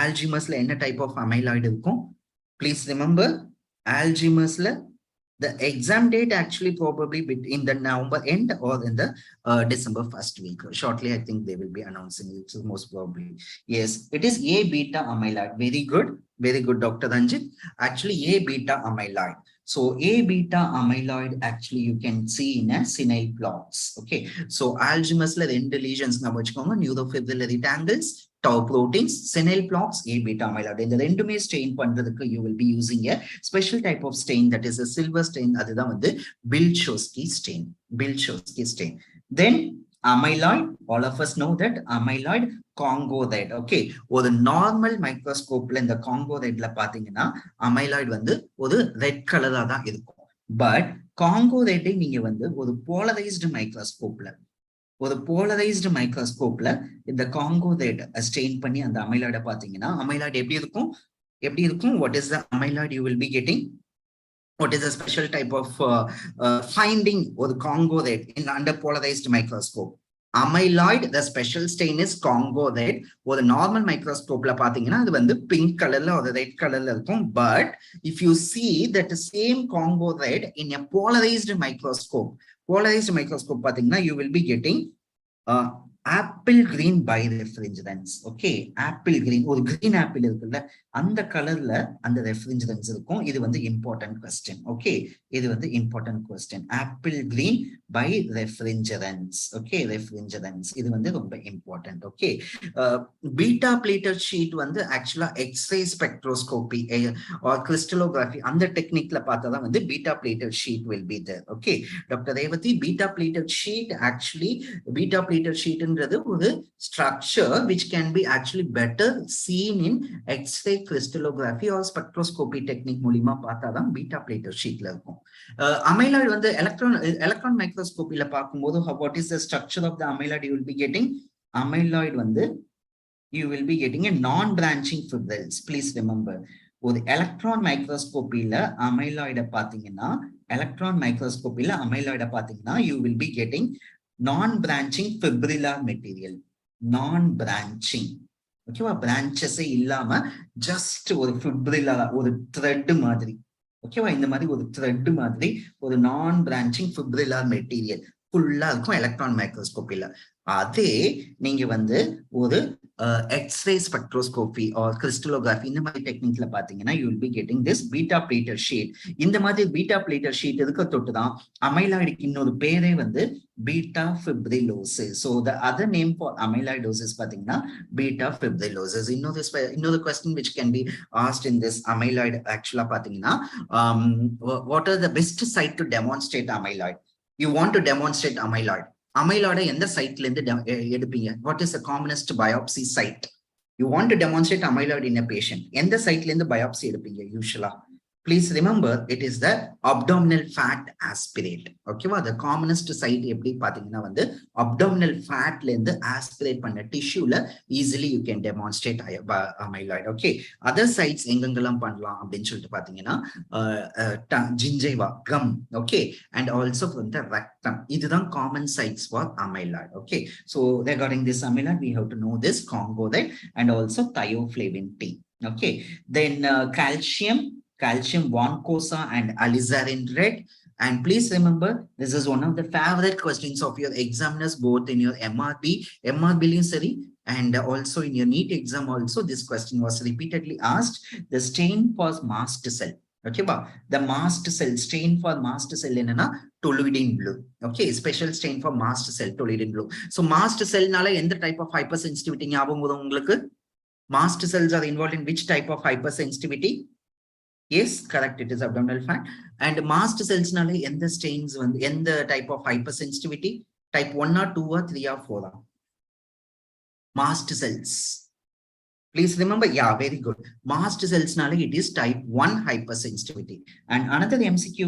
ஆல்ஜிமஸ்ல என்ன டைப் ஆஃப் அமைலாய்டு இருக்கும்? Please remember, ஆல்ஜிமஸ்ல the exam date actually probably in the November end or in the December first week. Shortly, I think they will be announcing it, so most probably. Yes, it is A beta amyloid. Very good, Dr. Ranjit. Actually, A beta amyloid. So A beta amyloid actually you can see in a senile plots. Okay, so Alzheimer's la rendu lesions na vechkonga, neurofibrillary tangles, tau proteins, senile plaques, A beta amyloid. இந்த ரெண்டுமே stain பண்றதுக்கு you will be using a special type of stain, that is a silver stain. அதுதான் வந்து Bilshowski stain. Then amyloid, all of us know that amyloid Congo red. Okay, ஒரு normal மைக்ரோஸ்கோப்ல இந்த Congo ரெட்ல பாத்தீங்கன்னா அமைலாய்டு வந்து ஒரு ரெட் கலரா தான் இருக்கும். பட் காங்கோ ரெட்டை நீங்க வந்து ஒரு போலரைஸ்டு மைக்ரோஸ்கோப்ல இந்த காங்கோ ரெட் ஸ்டெயின் பண்ணி அந்த அமைலாய்டை பாத்தீங்கன்னா அமைலாய்டு எப்படி இருக்கும்? What is the amyloid you will be getting? What is a special type of finding or Congo red in under polarized microscope? Amyloid, the special stain is Congo red. Or the normal microscope la pathina adu vandu pink color la or red color la irukum. But if you see that same Congo red in a polarized microscope pathina, you will be getting apple green birefringence. Okay, apple green or green apple இருக்குல்ல அந்த கலர்ல அந்த ரெஃப்ரிஜரன்ஸ் இருக்கும். இது வந்து important question. Okay, இது வந்து important question. Apple green birefringence. Okay, refringence இது வந்து ரொம்ப important. Okay, beta pleated sheet வந்து ஆக்சுவலா எக்ஸ்ரே ஸ்பெக்ட்ரோஸ்கோபி ஆர் கிறிஸ்டலோகிராஃபி அந்த டெக்னிக்ல பார்த்தா தான் வந்து beta pleated sheet will be there. Okay, doctor Revathi, beta pleated sheet actually beta pleated ஷீட்ன்றது ஒரு structure which can be actually better seen in X-ray crystallography or spectroscopy technique மூலியமா பார்த்தாதான் beta plater sheetல இருக்கும். Amyloid வந்து electron microscopyல பார்க்கும்போது what is the structure of the amyloid you will be getting? Amyloid வந்து you will be getting a non-branching fibrils. Please remember. ஒரு electron microscopyல amyloid பார்த்தீங்கன்னா you will be getting non-branching fibrillar material. Non-branching. ஓகேவா? branches இல்லாம just ஒரு fibrillar ஒரு thread மாதிரி. ஓகேவா? இந்த மாதிரி ஒரு thread மாதிரி ஒரு non-branching fibrillar material ஃபுல்லா இருக்கும் எலக்ட்ரான் மைக்ரோஸ்கோப்பில. அதே நீங்க வந்து ஒரு X-ray spectroscopy or crystallography இந்த மாதிரி டெக்னிக்ல பாத்தீங்கன்னா you will be getting this beta plater sheet. இந்த மாதிரி beta plater sheet இருக்க தொட்டுதான் அமைலாய்டுக்கு இன்னொரு பேரே வந்து beta fibrillosis. So the other name for amyloidosis பாத்தீங்கன்னா beta fibrillosis. இன்னொரு question which can be asked in this amyloid actually பாத்தீங்கன்னா what are the best site to demonstrate amyloid? You want to demonstrate amyloid. Amyloid எந்த சைட்ல இருந்து எடுப்பீங்க? What is the commonest biopsy site? You want to demonstrate amyloid in a patient. எந்த சைட்ல இருந்து biopsy எடுப்பீங்க usually? Please remember, it is the abdominal fat aspirate. Okay, the commonest site எப்படி பாத்தீங்கன்னா வந்து abdominal fatல இருந்து aspirate பண்ண tissueல easily you can demonstrate amyloid. Okay, other sites எங்கெங்கெல்லாம் பண்ணலாம் அப்படின்னு சொல்லிட்டு பாத்தீங்கன்னா gingiva, gum, okay, and also from the rectum. இதுதான் common sites for amyloid. Okay, so regarding this amyloid, we have to know this congoid and also thioflavin T. Okay, then calcium vancosa and alizarin red. And please remember, this is one of the favorite questions of your examiners, both in your MRB and also in your NEET exam also. This question was repeatedly asked. The stain for mast cell. Okay, the mast cell, stain for mast cell என்னன்னா toluidine blue. Okay, special stain for mast cell, toluidine blue. So mast cell நால எந்த type of hypersensitivity ஞாபகம் வரும் உங்களுக்கு? Mast cells are involved in which type of hypersensitivity? Yes, correct. It is abdominal fat. And mast cells nale end stains end type of hypersensitivity? Type 1 or 2 or 3 or 4. Mast cells. Please remember, yeah, very good. Mast cells nale it is type 1 hypersensitivity. And another MCQ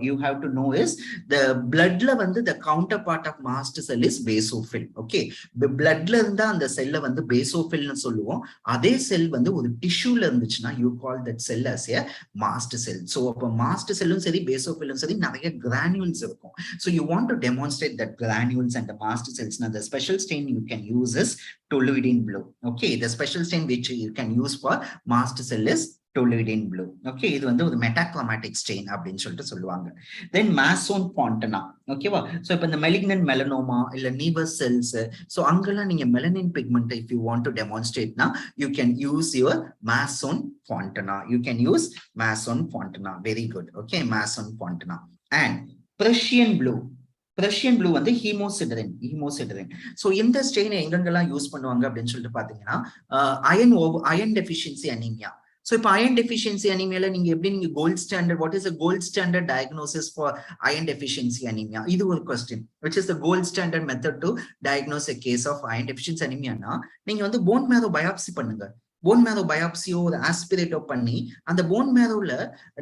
you have to know is the blood la vandu the counterpart of mast cell is basophil. Okay, the blood la irundha and the cell la vandu basophil nu solluvom. Adhe cell vandu oru tissue la irunduchna you call that cell as a mast cell. So appo mast cell um seri basophil um seri nariya granules irukum. So you want to demonstrate that granules and the mast cells. Now the special stain you can use is toluidine blue. Okay, the special stain which you can use for mast cell is toluidine blue. Okay, இது வந்து ஒரு metachromatic stain அப்படின்னு சொல்லிட்டு சொல்லுவாங்க. Then Masson fontana. ஓகேவா? So இப்போ இந்த malignant melanoma இல்ல nevus cells, so அங்கெல்லாம் நீங்க melanin pigment if you want to demonstrate now, you can use your Masson fontana. You can use Masson fontana. Very good. Okay, Masson fontana. And Prussian blue வந்து hemosiderin. So இந்த strain எங்கெங்கெல்லாம் use பண்ணுவாங்க அப்படின்னு சொல்லிட்டு பாத்தீங்கன்னா iron deficiency anaemia. So if iron deficiency anemia நீங்க எப்படி நீங்க gold standard, what is the gold standard diagnosis for iron deficiency anemia? இது ஒரு question, which is the gold standard method to diagnose a case of iron deficiency anemia னா நீங்க வந்து bone marrow biopsy பண்ணுங்க. Phone மேரோ பயாப்சியோ ஒரு ஆஸ்பிரேட்டோ பண்ணி அந்த phone மேரோல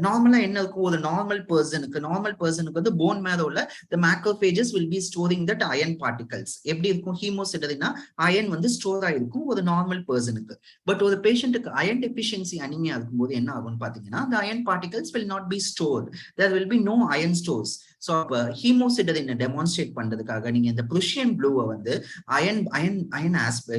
நார்மலா என்ன இருக்கும், ஒரு நார்மல் பர்சனுக்கு வந்து phone மேரோல the macrophages will be storing that iron particles. எப்படி இருக்கும், ஹீமோசிடரினா அயன் வந்து ஸ்டோர் ஆயிருக்கும் ஒரு நார்மல் பர்சனுக்கு. பட் ஒரு பேஷண்ட்டுக்கு அயன் டெஃபிஷியன்சி அனிமியா இருக்கும்போது என்ன ஆகும்னு பாத்தீங்கன்னா the iron particles will not be stored, there will be no iron stores. So ஹீமோசிடரினை டெமான்ஸ்ட்ரேட் பண்றதுக்காக நீங்க இந்த Prussian blue வந்து அயன்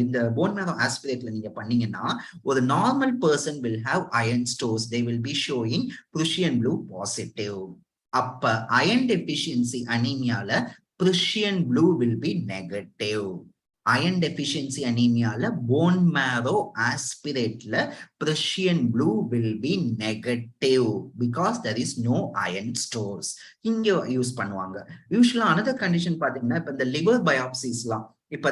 இந்த போன் மேரோ ஆஸ்பிரேட்ல நீங்க பண்ணீங்கன்னா ஒரு normal person will have iron stores. They will be showing Prussian blue positive. அப்ப iron deficiency anemia-ல Prussian blue will be negative. Iron deficiency anemia-ல bone marrow aspirate-ல Prussian blue will be negative because there is no iron stores. இங்க use பண்ணுவாங்க. யூசுவலா another condition பாத்தீங்கன்னா இப்ப இந்த liver biopsies-லாம் இப்ப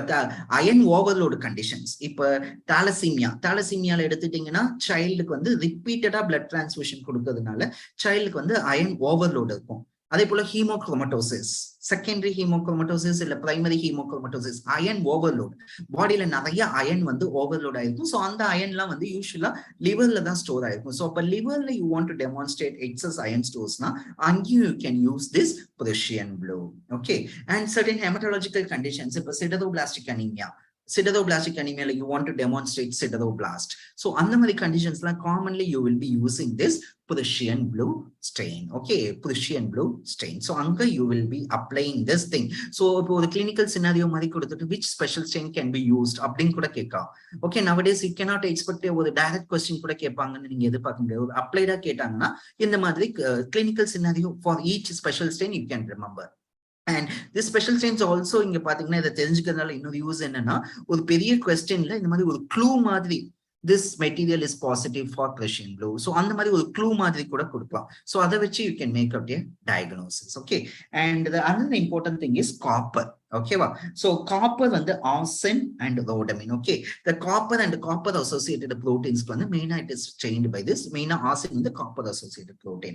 iron overload conditions, இப்ப தாலசீமியால எடுத்துட்டீங்கன்னா சைல்டுக்கு வந்து ரிப்பீட்டடா பிளட் டிரான்ஸ்ஃபியூஷன் கொடுக்கறதுனால சைல்டுக்கு வந்து அயன் ஓவர்லோடு இருக்கும். அதே போல ஹீமோக்ரோமட்டோசிஸ், செகண்டரி ஹீமோக்ரோமட்டோசிஸ் இல்ல பிரைமரி ஹீமோக்ரோமட்டோசிஸ், அயன் ஓவர்லோட், பாடியில நிறைய அயன் வந்து ஓவர்லோட் ஆயிருக்கும். ஸோ அந்த அயன்லாம் வந்து யூஸ்வலா லிவர்ல தான் ஸ்டோர் ஆயிருக்கும். ஸோ அப்ப லிவர்ல you want to demonstrate excess iron ஸ்டோர்ஸ்னா அங்கேயும் you can use this Prussian blue. Okay, and certain hematological conditions, இப்ப sideroblastic anemia, sideroblastic anemia, like you want to demonstrate sideroblast. So அந்த மாதிரி conditions like commonly you will be using this Prussian blue stain. Okay, Prussian blue stain. So அங்க you will be applying this thing. So இப்போ ஒரு clinical scenario மாதிரி கொடுத்துட்டு which special stain can be used அப்படின்னு கூட கேட்கலாம். Okay, nowadays you cannot expect ஒரு direct question கூட கேட்பாங்கன்னு நீங்க எதிர்பார்க்க முடியாது. அப்ளைடா கேட்டாங்கன்னா இந்த மாதிரி clinical scenario for each special stain you can remember. And this special stains also இங்க பாத்தீங்கன்னா இதை தெரிஞ்சுக்கிறதுனால இன்னொரு யூஸ் என்னன்னா ஒரு பெரிய கொஸ்டின்ல இந்த மாதிரி ஒரு க்ளூ மாதிரி this material is positive for Prussian blue. So அந்த மாதிரி ஒரு க்ளூ மாதிரி கூட கொடுக்கலாம். So அதை வச்சு you can make out a diagnosis. Okay, and the another important thing is copper. Okay, so copper வந்து arsen and rhodamine. Okay, the copper and copper associated proteins வந்து மெயினா it is chained by this. மெயினா arsen வந்து copper associated protein,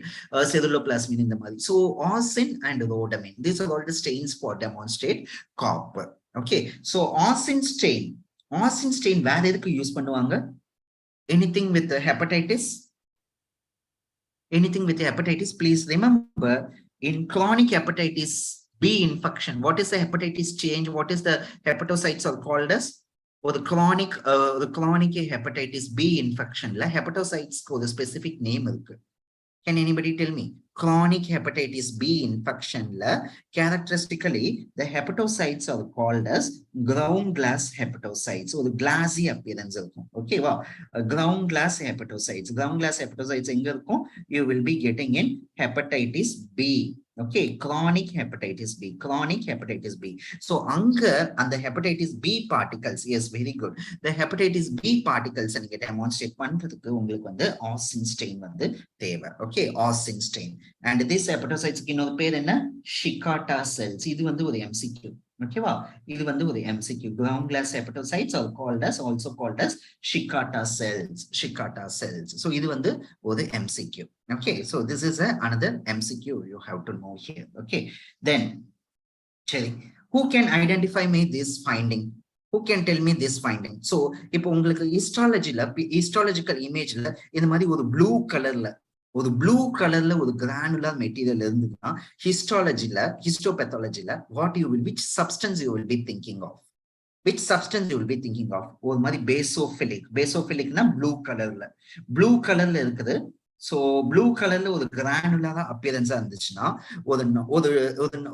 ceruloplasmin இந்த மாதிரி. So arsen and rhodamine, these are all the stains for demonstrate copper. Okay, so arsen stain வேற எதுக்கு use பண்ணுவாங்க? Anything with the hepatitis? Anything with the hepatitis? Please remember, in chronic hepatitis B infection, what is the hepatitis change? What is the hepatocytes are called as? Or the chronic hepatitis B infection, la hepatocytes for the specific name. Can anybody tell me? Chronic hepatitis B infection la characteristically the hepatocytes are called as ground glass hepatocytes, or the glassy appearance. Okay, wow, ground glass hepatocytes. Ground glass hepatocytes enga irukum? You will be getting in hepatitis B. Okay, chronic hepatitis B, chronic hepatitis B. So anga and the hepatitis B particles, yes, very good. The hepatitis B particles and get demonstrate பண்றதுக்கு உங்களுக்கு வந்து arsen stain வந்து தேவை. Okay, arsen stain. And this hepatocytes க்கு இன்னொரு பேர் என்ன? Shikata cells. இது வந்து ஒரு MCQ. Okay, wow, இது வந்து ஒரு MCQ. Ground glass hepatocytes are also called as Shikata cells. Shikata cells. So இது வந்து ஒரு MCQ. Okay, so this is another MCQ you have to know here. Okay, then Cherry, who can identify me this finding? Who can tell me this finding? So இப்போ உங்களுக்கு histological imageல இந்த மாதிரி ஒரு blue colorல ஒரு granular material இருந்ததுன்னா histopathologyல which substance you will be thinking of? Which substance you will be thinking of? ஒரு மாதிரி basophilic-னா blue colorல இருக்குது. So blue colorல ஒரு granular appearance இருந்துச்சுன்னா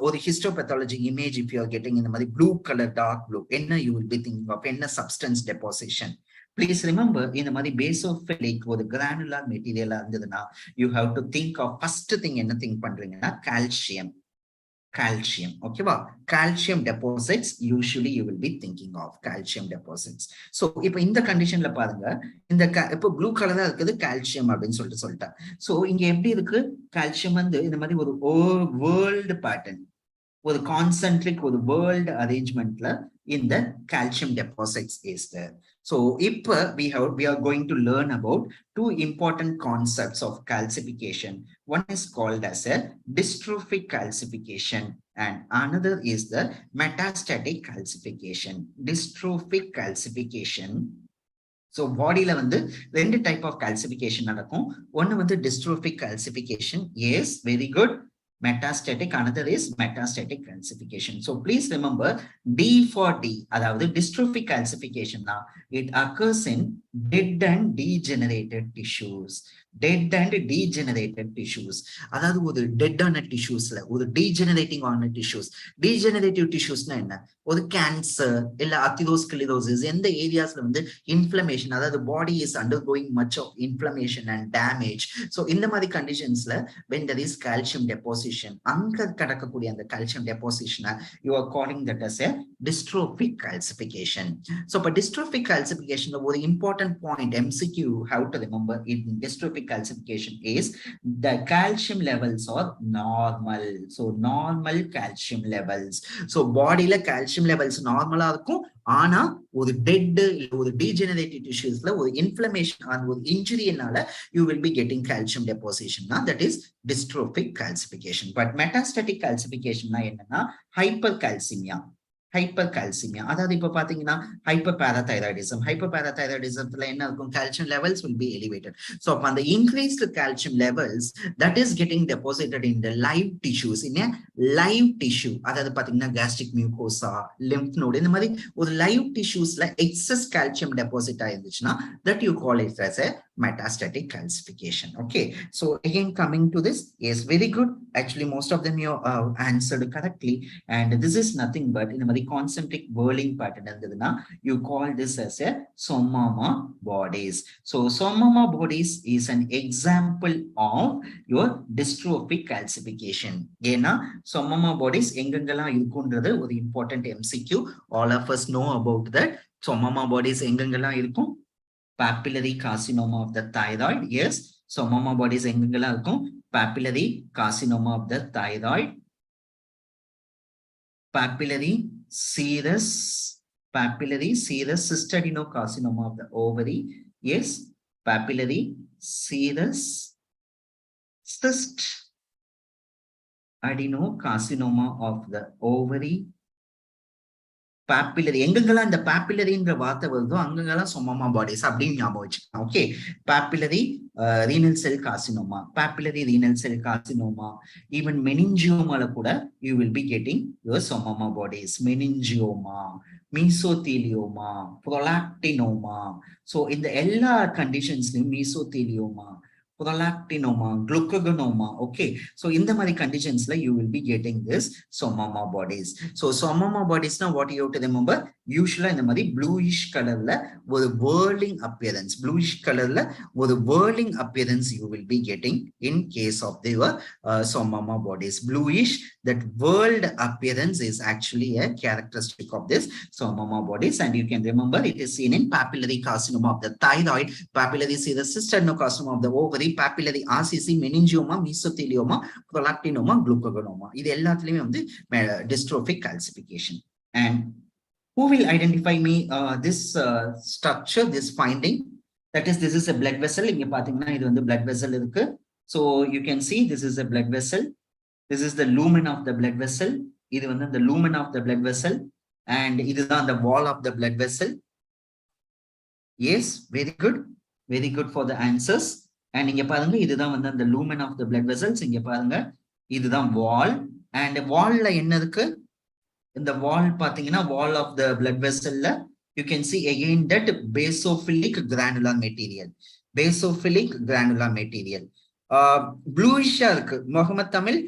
ஒரு histopathology image if you are getting in the மாதிரி blue color, dark blue, என்ன you will be thinking of? என்ன substance deposition? Please remember, in the மாதிரி basophilic ஒரு granular material இருந்ததுன்னா you have to think of first thing என்ன think பண்றீங்கன்னா calcium. Okay, wow, calcium deposits usually you will be thinking of calcium deposits. So இப்போ இந்த கண்டிஷன்ல பாருங்க, இந்த இப்போ ப்ளூ கலரா இருக்குது calcium அப்படின்னு சொல்லிட்டேன். So இங்க எப்படி இருக்கு? calcium வந்து இந்த மாதிரி ஒரு வேர்ல்ட் பேட்டர்ன், ஒரு concentric ஒரு வேர்ல்ட் அரேஞ்ச்மெண்ட்ல இந்த calcium deposits is there. So if we are going to learn about two important concepts of calcification. One is called as a dystrophic calcification and another is the metastatic calcification. Dystrophic calcification. So bodyல வந்து ரெண்டு type of calcification நடக்கும். ஒன்னு வந்து dystrophic calcification. Yes, very good. Metastatic, another is metastatic calcification. So please remember, D for D, அதாவது dystrophic calcification, it occurs in dead and degenerated tissues. Dead and degenerated tissues. அதாவது ஒரு dead ஆன tissuesல ஒரு degenerating ஆன tissues. Degenerative tissuesனா என்ன? ஒரு cancer இல்ல atherosclerosis, எந்த ஏரியாஸ்ல வந்து inflammation, அதாவது body is undergoing much of inflammation and damage. So இந்த மாதிரி conditionsல when there is calcium deposition, அங்க கடக்கக்கூடிய அந்த calcium deposition you are calling that as a dystrophic calcification. So for dystrophic calcification, the very important point MCQ how to remember in dystrophic calcification is the calcium levels are normal. So normal calcium levels. So body la calcium levels normal இருக்கும். ஆனா ஒரு dead இல்ல ஒரு degenerative டிஷ்யூஸ்ல ஒரு inflammation R ஒரு இன்ஜுரினால you will be getting calcium deposition. That is dystrophic calcification. But metastatic calcification என்னன்னா hypercalcemia. Hypercalcemia. அதாவது இப்ப பாத்தீங்கன்னா hyperparathyroidism. Hyperparathyroidismல என்ன இருக்கும்? Calcium levels will be elevated. So upon the increased calcium levels that is getting deposited in the live tissues, in a live tissue, அதாவது பாத்தீங்கன்னா gastric mucosa, lymph node, இந்த மாதிரி ஒரு live tissuesல excess calcium deposit ஆயிருந்துச்சுன்னா that you call it as a metastatic calcification. Okay, so again coming to this, yes, very good. Actually most of them you answered correctly, and this is nothing but in the concentric whirling pattern, you call this as a somoma bodies. So somoma bodies is an example of your dystrophic calcification. Ena somoma bodies engangala irukundrathu or important MCQ. All of us know about that. Somoma bodies engangala irukum. Papillary carcinoma of the thyroid. Yes, somoma bodies engangala irukum. Papillary carcinoma of the thyroid. Papillary serous cystadenocarcinoma of the ovary. Yes, papillary serous cyst adenocarcinoma of the ovary. Papillary எங்கெங்கெல்லாம் இந்த papillary-ன்ற வார்த்தை வருதோ அங்கெங்கெல்லாம் somoma bodies அப்படின்னு ஞாபகம் வச்சுக்கலாம். Okay, papillary renal cell carcinoma, papillary renal cell carcinoma, even meningioma கூட you will be getting your somoma bodies. Meningioma, mesothelioma, prolactinoma. So in the எல்லா கண்டிஷன்ஸ்லயும் mesothelioma, prolactinoma, glucagonoma. Okay, so in the many conditions like you will be getting this somoma bodies. So somoma bodies now what you have to remember, usually in the mari bluish color la with whirling appearance, bluish color la with whirling appearance you will be getting in case of the somoma bodies. Bluish, that whirled appearance is actually a characteristic of this somoma bodies, and you can remember it is seen in papillary carcinoma of the thyroid, papillary serous cystadenocarcinoma of the ovary, papillary RCC, meningioma, mesothelioma, prolactinoma, glucagonoma. இது எல்லாத்துலயுமே வந்து dystrophic calcification. And who will identify me this structure, this finding? That is, this is a blood vessel. இங்க பாத்தீங்கன்னா இது வந்து blood vessel இருக்கு. So you can see this is a blood vessel. This is the lumen of the blood vessel. இது வந்து the lumen of the blood vessel, and இதுதான் the wall of the blood vessel. Yes, very good. Very good for the answers. And இங்க பாருங்க இதுதான் வந்து அந்த lumen of the blood vessels. இங்க பாருங்க இதுதான் wall, and wallல என்ன இருக்கு? இந்த wall பாத்தீங்கன்னா wall of the blood vessel-ல you can see again that basophilic granular material. Basophilic granular material. Bluish-ஆ இருக்கு. முகமது தமிழ்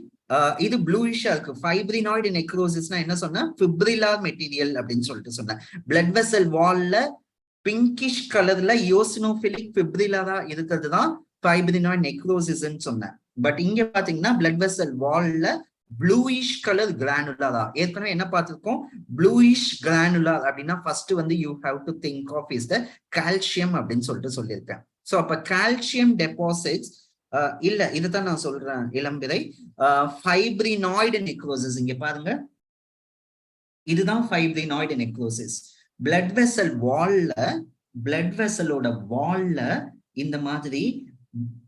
இது bluish-ஆ இருக்கு. Fibrinoid necrosisனா என்ன சொன்னா? Fibrillar material அப்படின்னு சொல்லிட்டு சொன்னேன். Blood vessel wall-ல pinkish color-ல eosinophilic fibrillar-ஆ இருக்கிறது தான் fibrinoid necrosis ன்னு சொன்னேன். பட் இங்க பாத்தீங்கன்னா blood vessel wall-ல bluish color granular. ஏற்கனவே என்ன பார்த்திருக்கோம்? bluish granular அப்படின்னா ஃபர்ஸ்ட் வந்து you have to think of is the calcium அப்படின்னு சொல்லிட்டு சொல்லியிருக்கேன். சோ அப்ப calcium deposits இல்ல இதுதான் நான் சொல்றேன் இளம்பிறை. fibrinoid necrosis இங்க பாருங்க, இதுதான் fibrinoid necrosis. blood vessel wall-ல blood vessel-ஓட wall-ல இந்த மாதிரி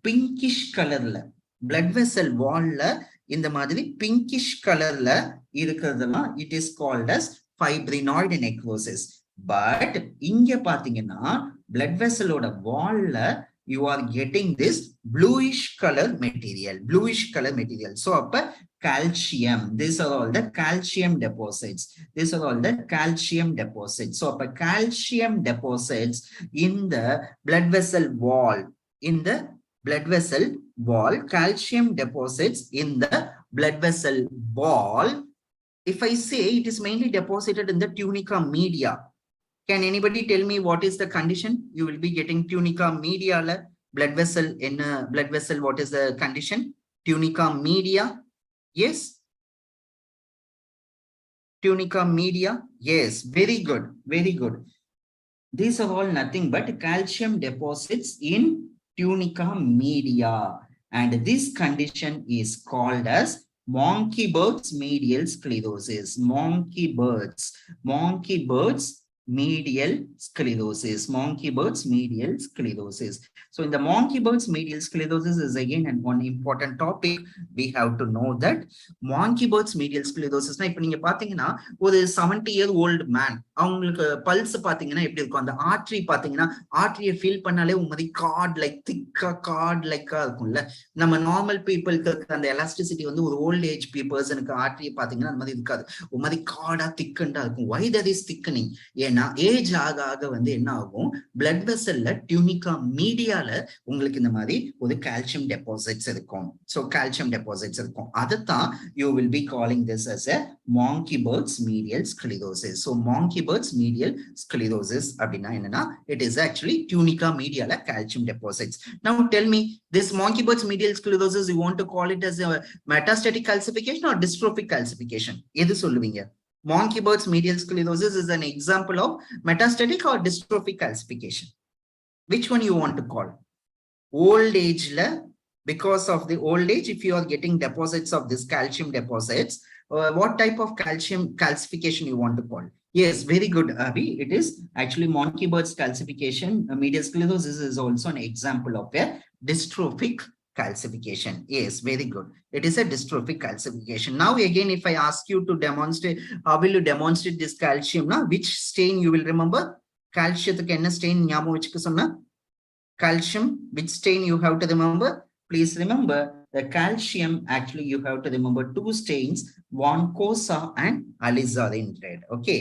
பிங்கிஷ் கலர்ல blood vessel wall-ல இந்த மாதிரி பிங்கிஷ் கலர்ல இருக்கிறதெல்லாம் it is called as fibrinoid necrosis. But இங்க பாத்தீங்கன்னா blood vessel-ஓட wall-ல you are getting this bluish color material. So அப்ப calcium, these are all the calcium deposits. So அப்ப calcium deposits in the blood vessel wall, calcium deposits in the blood vessel wall. If I say it is mainly deposited in the tunica media, can anybody tell me what is the condition? You will be getting tunica media blood vessel in blood vessel. What is the condition? Tunica media. Yes. Tunica media. Yes, very good, very good. These are all nothing but calcium deposits in tunica media. And this condition is called as monkey bird's medial sclerosis. Monkey bird's medial sclerosis. Monkey bird's medial sclerosis. So in the monkey bird's medial sclerosis is again and one important topic. We have to know that monkey bird's medial sclerosis. Now, if you ஒரு 70-year-old man அவங்களுக்கு pulse பாத்தீங்கன்னா எப்படி இருக்கும், அந்த artery பாத்தீங்கன்னா ஆர்டரியை feel பண்ணாலே ஒரு மாதிரி கார்ட் லைக் லைக்கா இருக்கும்ல. நம்ம நார்மல் பீப்புளுக்கு அந்த எலாஸ்டிசிட்டி வந்து ஒரு ஓல்ட் ஏஜ் பர்சனுக்கு ஆர்டரியை பாத்தீங்கன்னா அந்த மாதிரி இருக்காது, ஒரு மாதிரி கார்டா திக்கண்டா இருக்கும். Why that is thickening? ஏன்னா ஏஜ் ஆக ஆக வந்து என்ன ஆகும், பிளட் வெசல்ல டியூனிகா மீடியால உங்களுக்கு இந்த மாதிரி ஒரு கால்சியம் டெபாசிட்ஸ் இருக்கும். ஸோ கால்சியம் டெபாசிட்ஸ் இருக்கும். அதைத்தான் you will be calling this as a monkey bird's medial sclerosis. So monkey bird's medial sclerosis அப்படின்னா என்னன்னா, it is actually tunica medial calcium deposits. Now tell me, this monkey bird's medial sclerosis, you want to call it as a metastatic calcification or dystrophic calcification? எது சொல்லுவீங்க? Monkey bird's medial sclerosis is an example of metastatic or dystrophic calcification. Which one you want to call? Old age la, because of the old age, if you are getting deposits of this calcium deposits, what type of calcium calcification you want to call? Yes, very good, Abhi. It is actually monkey bird's calcification. Medial sclerosis is also an example of a dystrophic calcification. Yes, very good. It is a dystrophic calcification. Now again, if I ask you to demonstrate, how will you demonstrate this calcium? Now, which stain you will remember? Calcium stain nyamo vechukku sonna. Calcium, which stain you have to remember? Please remember the calcium, actually you have to remember two stains, vancosa and alizarin red. Okay,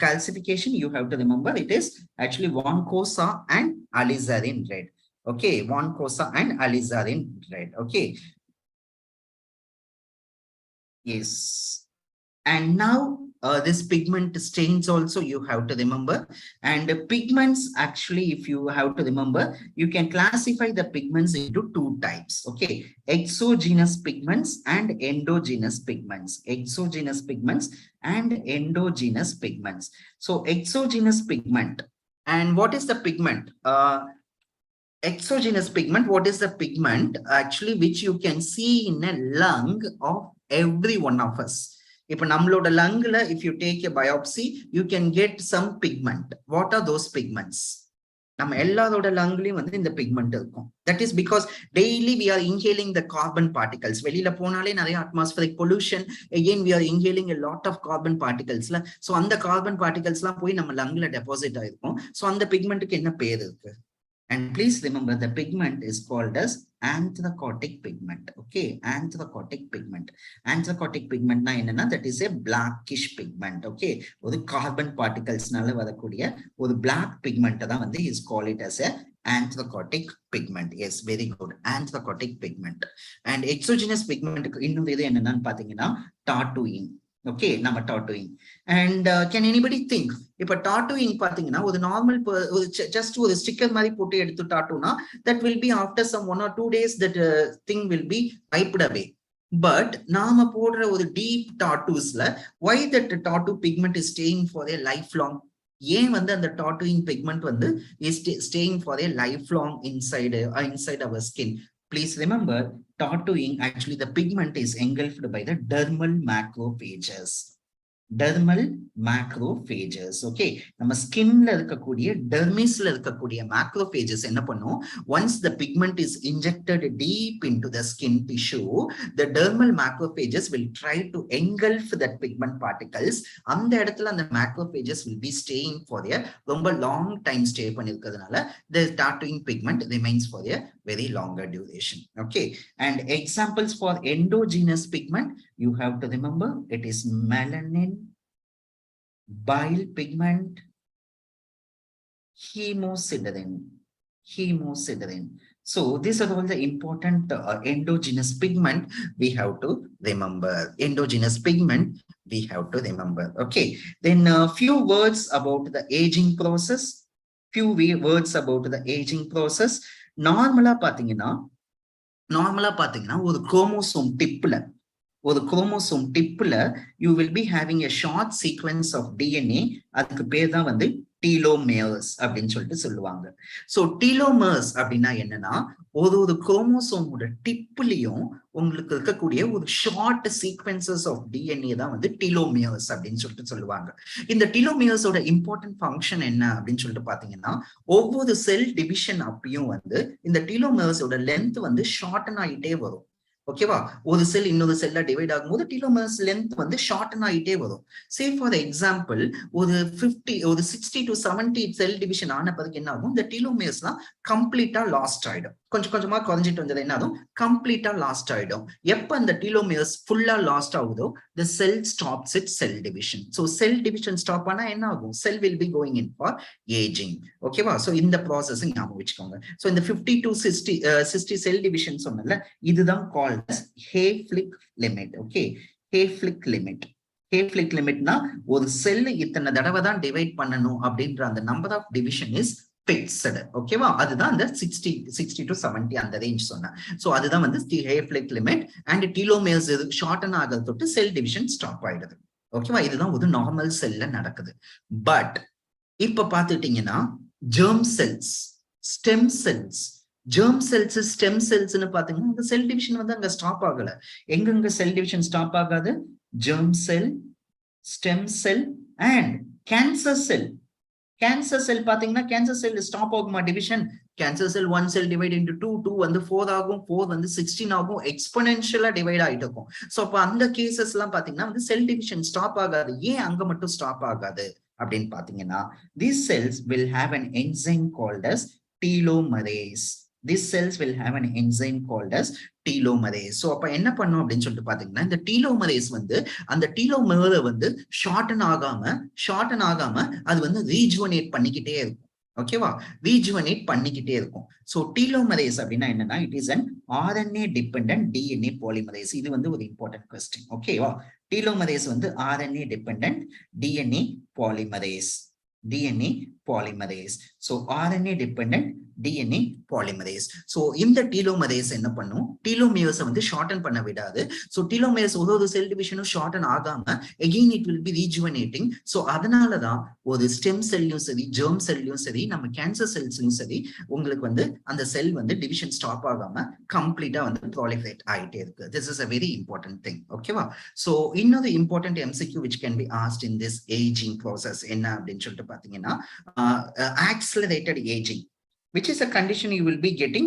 calcification you have to remember, it is actually vancosa and alizarin red. Okay, vancosa and alizarin red. Okay, yes. And now this pigment stains also you have to remember. And pigments, actually, if you have to remember, you can classify the pigments into two types. Okay, exogenous pigments and endogenous pigments. Exogenous pigments and endogenous pigments. So exogenous pigment, and what is the pigment? Exogenous pigment, what is the pigment actually which you can see in a lung of every one of us? If நம்மளோட lungல, if you take a biopsy, you can get some pigment. What are those pigments? நம்ம எல்லாரோட லங்லயும் வந்து இந்த pigment இருக்கும். That is because daily we are inhaling the carbon particles. வெளியில போனாலே நிறைய atmospheric pollution. Again we are inhaling a lot of carbon particles. So அந்த carbon particles எல்லாம் போய் நம்ம லங்ல டெபாசிட் ஆயிருக்கும். So அந்த பிக்மெண்ட்டுக்கு என்ன பேர் இருக்கு? And please remember, the pigment is called as anthracotic pigment. Okay, anthracotic pigment. Anthracotic pigment na enna, that is a blackish pigment. Okay, ஒரு carbon particles நால வரக்கூடிய ஒரு black pigment தான் வந்து is call it as a anthracotic pigment. Yes, very good, anthracotic pigment. And exogenous pigment இன்னொரு இது என்னன்னு பாத்தீங்கன்னா tattooing. Okay, நம்ம tattooing. And can anybody think, இப்ப tattooing பாத்தீங்கன்னா ஒரு நார்மல் just ஒரு ஸ்டிக்கர் மாதிரி போட்டு எடுத்து tattooனா, that will be after some 1 or 2 days that thing will be wiped away. But நாம போடுற ஒரு deep tattoosல, why that tattoo pigment is staying for a lifelong? ஏன் வந்து அந்த tattooing pigment வந்து is staying for a lifelong inside our skin? Please remember, tattooing, actually the pigment is engulfed by the dermal macrophages. Dermal macrophages. Okay, நம்ம ஸ்கின்ல இருக்கக்கூடிய டெர்மிஸ்ல இருக்கக்கூடிய macrophages என்ன பண்ணும், once the pigment is injected deep into the skin tissue, the dermal macrophages will try to engulf that pigment particles. அந்த இடத்துல அந்த macrophages will be staying for a ரொம்ப long time stay பண்ணிருக்கிறதுனால the tattooing pigment remains for a very longer duration. Okay, and examples for endogenous pigment, you have to remember, it is melanin, bile pigment, hemosiderin. So these are all the important endogenous pigment we have to remember. Endogenous pigment we have to remember. Okay, then few words about the aging process. நார்மலா பாத்தீங்கன்னா ஒரு chromosome டிப்ல ஒரு chromosome டிப்ல you will be having a short sequence of DNA. அதுக்கு பேர் தான் வந்து டீலோமேர்ஸ் அப்படின்னு சொல்லிட்டு சொல்லுவாங்க. சோ டீலோமர்ஸ் அப்படின்னா என்னன்னா ஒரு குரோமோசோமோட டிப்லயும் உங்களுக்கு இருக்கக்கூடிய ஒரு ஷார்ட் சீக்வன்சஸ் ஆஃப் டிஎன்ஏ தான் வந்து டீலோமியர்ஸ் அப்படின்னு சொல்லிட்டு சொல்லுவாங்க. இந்த டீலோமியர்ஸோட இம்பார்ட்டன்ட் ஃபங்க்ஷன் என்ன அப்படின்னு சொல்லிட்டு பாத்தீங்கன்னா ஒவ்வொரு செல் டிவிஷன் அப்பயும் வந்து இந்த டீலோமியர்ஸோட லென்த் வந்து ஷார்டன் ஆகிட்டே வரும். ஓகேவா? ஒரு செல் இன்னொரு செல்ல டிவைட் ஆகும்போது டீலோமர்ஸ் லென்த் வந்து ஷார்டன் ஆகிட்டே வரும். சே ஃபார் எக்ஸாம்பிள் ஒரு 60 to 70 செல் டிவிஷன் ஆன பிறகு என்ன ஆகும், இந்த டீலோமர்ஸ்லாம் கம்ப்ளீட்டா லாஸ்ட் ஆயிடும். கொஞ்சம் கொஞ்சமா குறைஞ்சிட்டு வந்தது என்ன ஆகும், கம்ப்ளீட்டா லாஸ்ட் ஆயிடும். எப்ப அந்த டீலோமர்ஸ் ஃபுல்லா லாஸ்ட் ஆகுதோ the cell stops its cell division. So cell division stop ஆனா என்ன ஆகும், cell will be going in for aging. ஓகேவா? சோ இந்த ப்ராசஸ் ஞாபகம் வச்சுக்கோங்க. சோ இந்த 50 to 60 செல் டிவிஷன் சொன்னல, இதுதான் called as Hayflick limit. Okay, Hayflick limit. Hayflick limitனா ஒரு செல் இத்தனை தடவை தான் டிவைட் பண்ணணும் அப்படின்ற அந்த number of division is fixed. ஓகேவா? அதுதான் அந்த 60 to 70 அந்த ரேஞ்ச் சொன்னேன். சோ அதுதான் வந்து Hayflick limit. அண்ட் டீலோமேர்ஸ் ஷார்டன் ஆகிறது தொட்டு செல் டிவிஷன் ஸ்டாப் ஆயிடுது. ஓகேவா? இதுதான் ஒரு நார்மல் செல்ல நடக்குது. பட் இப்ப பாத்துட்டீங்கன்னா germ cells, stem cells, germ cells, stem செல்ஸ்னு பாத்தீங்கன்னா இந்த செல் டிவிஷன் வந்து அங்க ஸ்டாப் ஆகல. எங்கெங்க செல் டிவிஷன் ஸ்டாப் ஆகாது, germ cell, stem cell and cancer cell. Cancer cell பாத்தீங்கன்னா கேன்சர் செல் ஸ்டாப் ஆகுமா division? Cancer cell 1 cell divide into 2 வந்து 4 ஆகும், 4 வந்து 16 ஆகும், எக்ஸ்போனென்ஷியலா டிவைட் ஆயிட்டு இருக்கும். சோ அப்ப அந்த கேசஸ் எல்லாம் பாத்தீங்கன்னா வந்து செல் டிவிஷன் ஸ்டாப் ஆகாது. ஏன் அங்க மட்டும் ஸ்டாப் ஆகாது அப்படின்னு பாத்தீங்கன்னா these cells will have an enzyme called as telomerase. These cells will have an enzyme called as telomerase. So அப்ப என்ன பண்ணும் அப்படின்னு சொல்லிட்டு பாத்தீங்கன்னா இந்த telomerase வந்து அந்த டீலோமேரை வந்து ஷார்டன் ஆகாம அது வந்து ரீஜுவனேட் பண்ணிக்கிட்டே இருக்கும். ஓகேவா? ரீஜுவனேட் பண்ணிக்கிட்டே இருக்கும். சோ டீலோமரேஸ் அப்படின்னா என்னன்னா it is an RNA dependent DNA polymerase. இது வந்து ஒரு இம்பார்ட்டன்ட் கொஸ்டின். ஓகேவா? டீலோமரேஸ் வந்து RNA dependent DNA polymerase. So RNA dependent DNA polymerase. So இந்த டீலோமரேஸ் என்ன பண்ணும், டீலோமியர்ஸ் வந்து ஷார்டன் பண்ண விடாது. So டீலோமியர்ஸ் ஒரு செல் டிவிஷனும் ஷார்டன் ஆகாம again it will be rejuvenating. So அதனாலதான் ஒரு ஸ்டெம் செல்லையும் சரி, ஜெர்ம் செல்லையும் சரி, நம்ம கேன்சர் செல்ஸ்லயும் சரி உங்களுக்கு வந்து அந்த செல் வந்து டிவிஷன் ஸ்டாப் ஆகாம கம்ப்ளீட்டா வந்து ப்ராலிஃபரேட் ஆயிட்டே இருக்கு. This is a very important thing. ஓகேவா? So இன்னொரு important MCQ which can be asked in this aging process என்ன அப்படின்னு சொல்லிட்டு பாத்தீங்கன்னா accelerated aging, which is a condition you will be getting.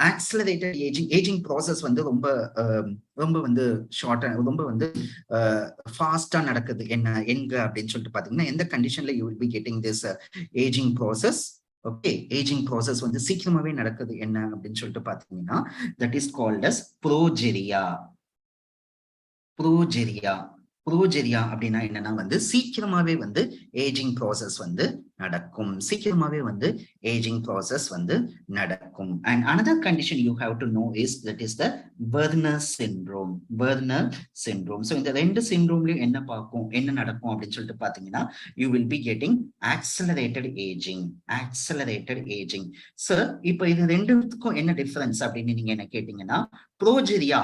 Accelerated aging process வந்து ரொம்ப வந்து ஷார்ட்டா, ரொம்ப வந்து ஃபாஸ்டா நடக்குது. எங்க அப்படின்னு சொல்லிட்டு பாத்தீங்கன்னா எந்த கண்டிஷன்ல you will be getting this aging process. Okay, ageing process வந்து சீக்கிரமாவே நடக்குது என்ன அப்படின்னு சொல்லிட்டு பாத்தீங்கன்னா that is called as progeria. அப்படின்னா என்னன்னா வந்து சீக்கிரமாவே வந்து ஏஜிங் ப்ராசஸ் வந்து நடக்கும். And another condition you have to know is that is the Werner syndrome. So இந்த ரெண்டு சிண்ட்ரோம்லயும் என்ன நடக்கும் அப்படின்னு சொல்லிட்டு பாத்தீங்கன்னா you will be getting accelerated aging. Sir, இப்போ இது ரெண்டுத்துக்கும் என்ன டிஃபரன்ஸ் அப்படின்னு நீங்க என்ன கேட்டீங்கன்னா ப்ரோஜெரியா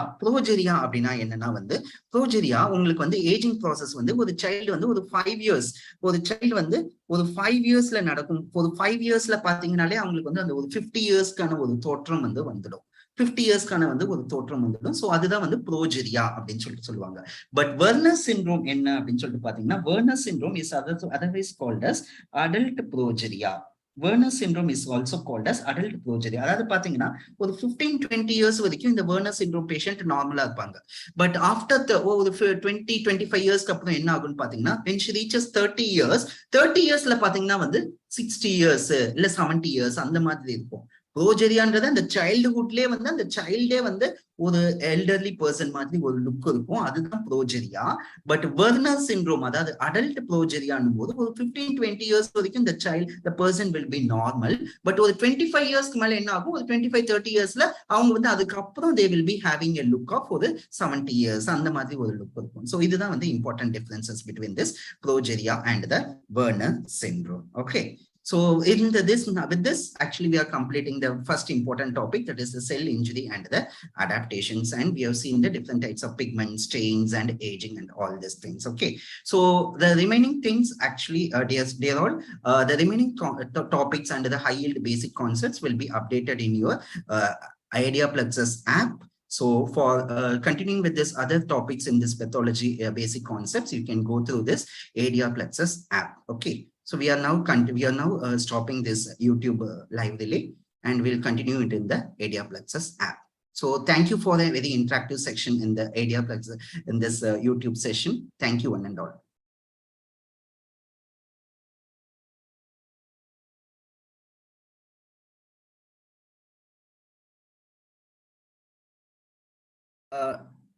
அப்படின்னா என்னன்னா வந்து ப்ரோஜெரியா உங்களுக்கு வந்து ஏஜிங் ப்ராசஸ் வந்து ஒரு சைல்டு வந்து ஒரு 5 இயர்ஸ், ஒரு சைல்டு வந்து ஒரு 5 இயர்ஸ்ல நடக்கும். ஒரு 5 இயர்ஸ்ல பாத்தீங்கன்னாலே அவங்களுக்கு வந்து அந்த ஒரு 50 இயர்ஸ்க்கான ஒரு தோற்றம் வந்து வந்துடும். 50 இயர்ஸ்க்கான வந்து ஒரு தோற்றம் வந்துடும். சோ அதுதான் வந்து ப்ரோஜெரியா அப்படின்னு சொல்லிட்டு சொல்லுவாங்க. பட் வெர்னர் சிண்ட்ரோம் என்ன அப்படின்னு சொல்லிட்டு பாத்தீங்கன்னா Werner syndrome is otherwise called as adult progeria. Werner syndrome is also called as adult progeria. அதாவது பாத்தீங்கன்னா ஒரு 15-20 இயர்ஸ் வரைக்கும் இந்த Werner syndrome பேஷண்ட் நார்மலா இருப்பாங்க. பட் ஆஃப்டர் ஒரு 20-25 இயர்ஸ்க்கு அப்புறம் என்ன ஆகும்னு பாத்தீங்கன்னா when she reaches 30 இயர்ஸ்ல பாத்தீங்கன்னா வந்து 60 இயர்ஸ் இல்ல 70 இயர்ஸ் அந்த மாதிரி இருக்கும். ப்ரோஜெரியான்றது அந்த சைல்டுஹுட்லயே வந்து அந்த சைல்டே வந்து ஒரு எல்டர்லி பர்சன் மாதிரி ஒரு லுக் இருக்கும். அதுதான் ப்ரோஜெரியா. பட் வெர்னர் சிண்ட்ரோம் அதாவது அடல்ட் ப்ரோஜெரியான்னும் போது ஒரு 15-20 இயர்ஸ் வரைக்கும் இந்த the person will be normal. But ஒரு 25 இயர்ஸ்க்கு மேல என்ன ஆகும், ஒரு 25-30 இயர்ஸ்ல அவங்க வந்து அதுக்கப்புறம் they will be having a look of ஒரு 70 இயர்ஸ் அந்த மாதிரி ஒரு லுக் இருக்கும். ஸோ இதுதான் வந்து important differences between this progeria and the Werner syndrome. Okay. So in with this, actually, we are completing the first important topic, that is the cell injury and the adaptations. And we have seen the different types of pigments, stains, and aging, and all these things. Okay. So the remaining things, actually, dear all, the remaining topics and the high yield basic concepts will be updated in your Idea Plexus app. So for continuing with this other topics in this pathology basic concepts, you can go through this Idea Plexus app. Okay. So we are now stopping this YouTube live relay, and we'll continue it in the Idea Plexus app. So thank you for a very interactive section in the Idea Plexus in this YouTube session. Thank you, one and all.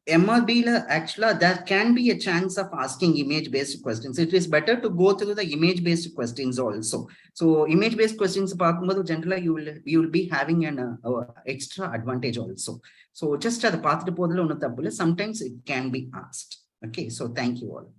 MRB, actually, there can be a chance of asking image-based questions. It is better to go through the image-based questions also. So image-based questions, generally, you will be having an extra advantage also. So just the path to sometimes it can be asked. Okay, so thank you all.